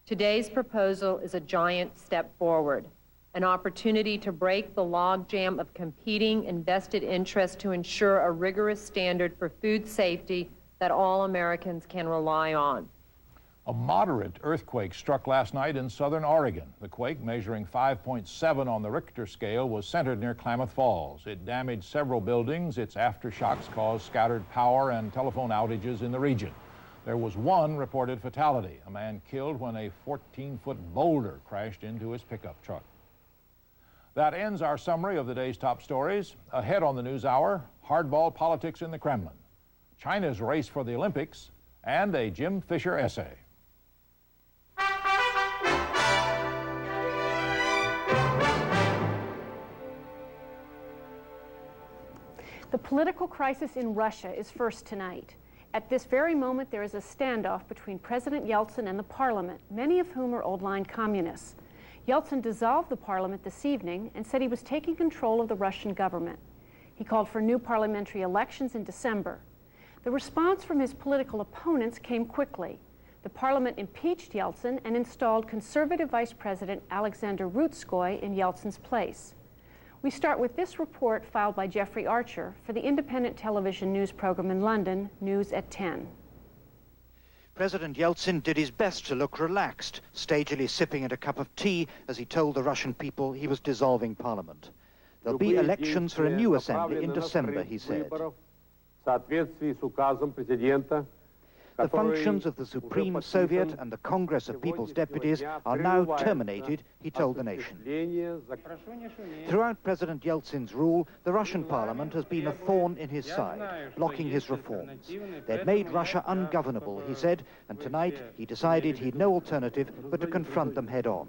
Today's proposal is a giant step forward, an opportunity to break the logjam of competing and vested interests to ensure a rigorous standard for food safety that all Americans can rely on. A moderate earthquake struck last night in southern Oregon. The quake, measuring 5.7 on the Richter scale, was centered near Klamath Falls. It damaged several buildings. Its aftershocks caused scattered power and telephone outages in the region. There was one reported fatality, a man killed when a 14-foot boulder crashed into his pickup truck. That ends our summary of the day's top stories. Ahead on the news hour, hardball politics in the Kremlin, China's race for the Olympics, and a Jim Fisher essay. The political crisis in Russia is first tonight. At this very moment, there is a standoff between President Yeltsin and the parliament, many of whom are old-line communists. Yeltsin dissolved the parliament this evening and said he was taking control of the Russian government. He called for new parliamentary elections in December. The response from his political opponents came quickly. The parliament impeached Yeltsin and installed conservative Vice President Alexander Rutskoy in Yeltsin's place. We start with this report filed by Jeffrey Archer for the independent television news program in London, News at 10. President Yeltsin did his best to look relaxed, stagily sipping at a cup of tea as he told the Russian people he was dissolving parliament. There'll be elections for a new assembly in December, he said. The functions of the Supreme Soviet and the Congress of People's Deputies are now terminated, he told the nation. Throughout President Yeltsin's rule, the Russian parliament has been a thorn in his side, blocking his reforms. They'd made Russia ungovernable, he said, and tonight he decided he'd no alternative but to confront them head-on.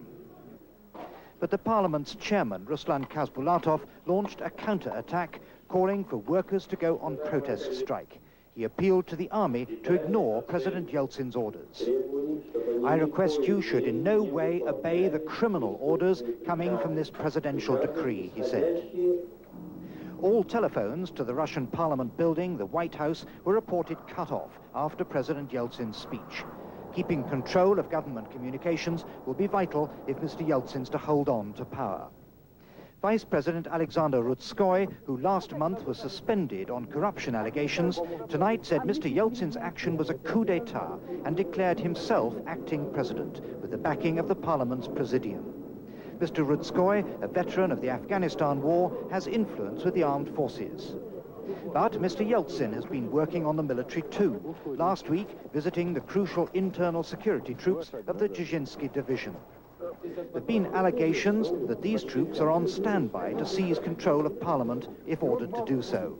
But the parliament's chairman, Ruslan Khasbulatov, launched a counter-attack, calling for workers to go on protest strike. He appealed to the army to ignore President Yeltsin's orders. I request you should in no way obey the criminal orders coming from this presidential decree, he said. All telephones to the Russian parliament building, the White House, were reported cut off after President Yeltsin's speech. Keeping control of government communications will be vital if Mr. Yeltsin's to hold on to power. Vice President Alexander Rutskoy, who last month was suspended on corruption allegations, tonight said Mr. Yeltsin's action was a coup d'etat and declared himself acting president with the backing of the parliament's presidium. Mr. Rutskoy, a veteran of the Afghanistan war, has influence with the armed forces. But Mr. Yeltsin has been working on the military too, last week visiting the crucial internal security troops of the Dzerzhinsky division. There have been allegations that these troops are on standby to seize control of Parliament if ordered to do so.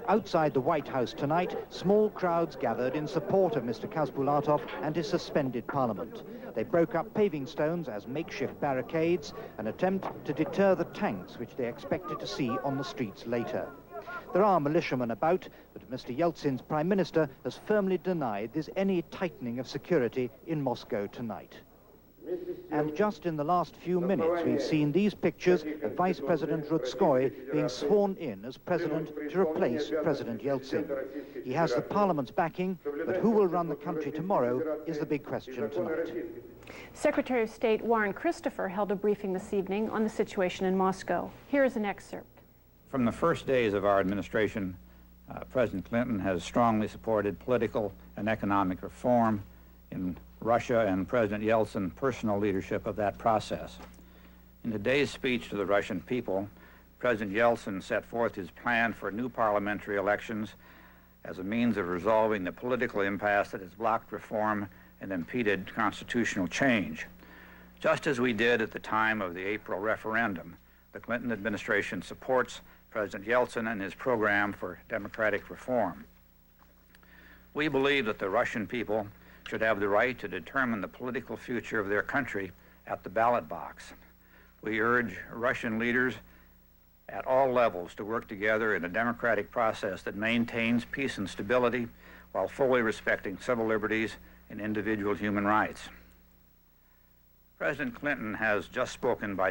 Outside the White House tonight, small crowds gathered in support of Mr. Khasbulatov and his suspended Parliament. They broke up paving stones as makeshift barricades, an attempt to deter the tanks which they expected to see on the streets later. There are militiamen about, but Mr. Yeltsin's Prime Minister has firmly denied there's any tightening of security in Moscow tonight. And just in the last few minutes, we've seen these pictures of Vice President Rutskoy being sworn in as president to replace President Yeltsin. He has the parliament's backing, but who will run the country tomorrow is the big question tonight. Secretary of State Warren Christopher held a briefing this evening on the situation in Moscow. Here is an excerpt. From the first days of our administration, President Clinton has strongly supported political and economic reform in Russia and President Yeltsin's personal leadership of that process. In today's speech to the Russian people, President Yeltsin set forth his plan for new parliamentary elections as a means of resolving the political impasse that has blocked reform and impeded constitutional change. Just as we did at the time of the April referendum, the Clinton administration supports President Yeltsin and his program for democratic reform. We believe that the Russian people should have the right to determine the political future of their country at the ballot box. We urge Russian leaders at all levels to work together in a democratic process that maintains peace and stability while fully respecting civil liberties and individual human rights. President Clinton has just spoken by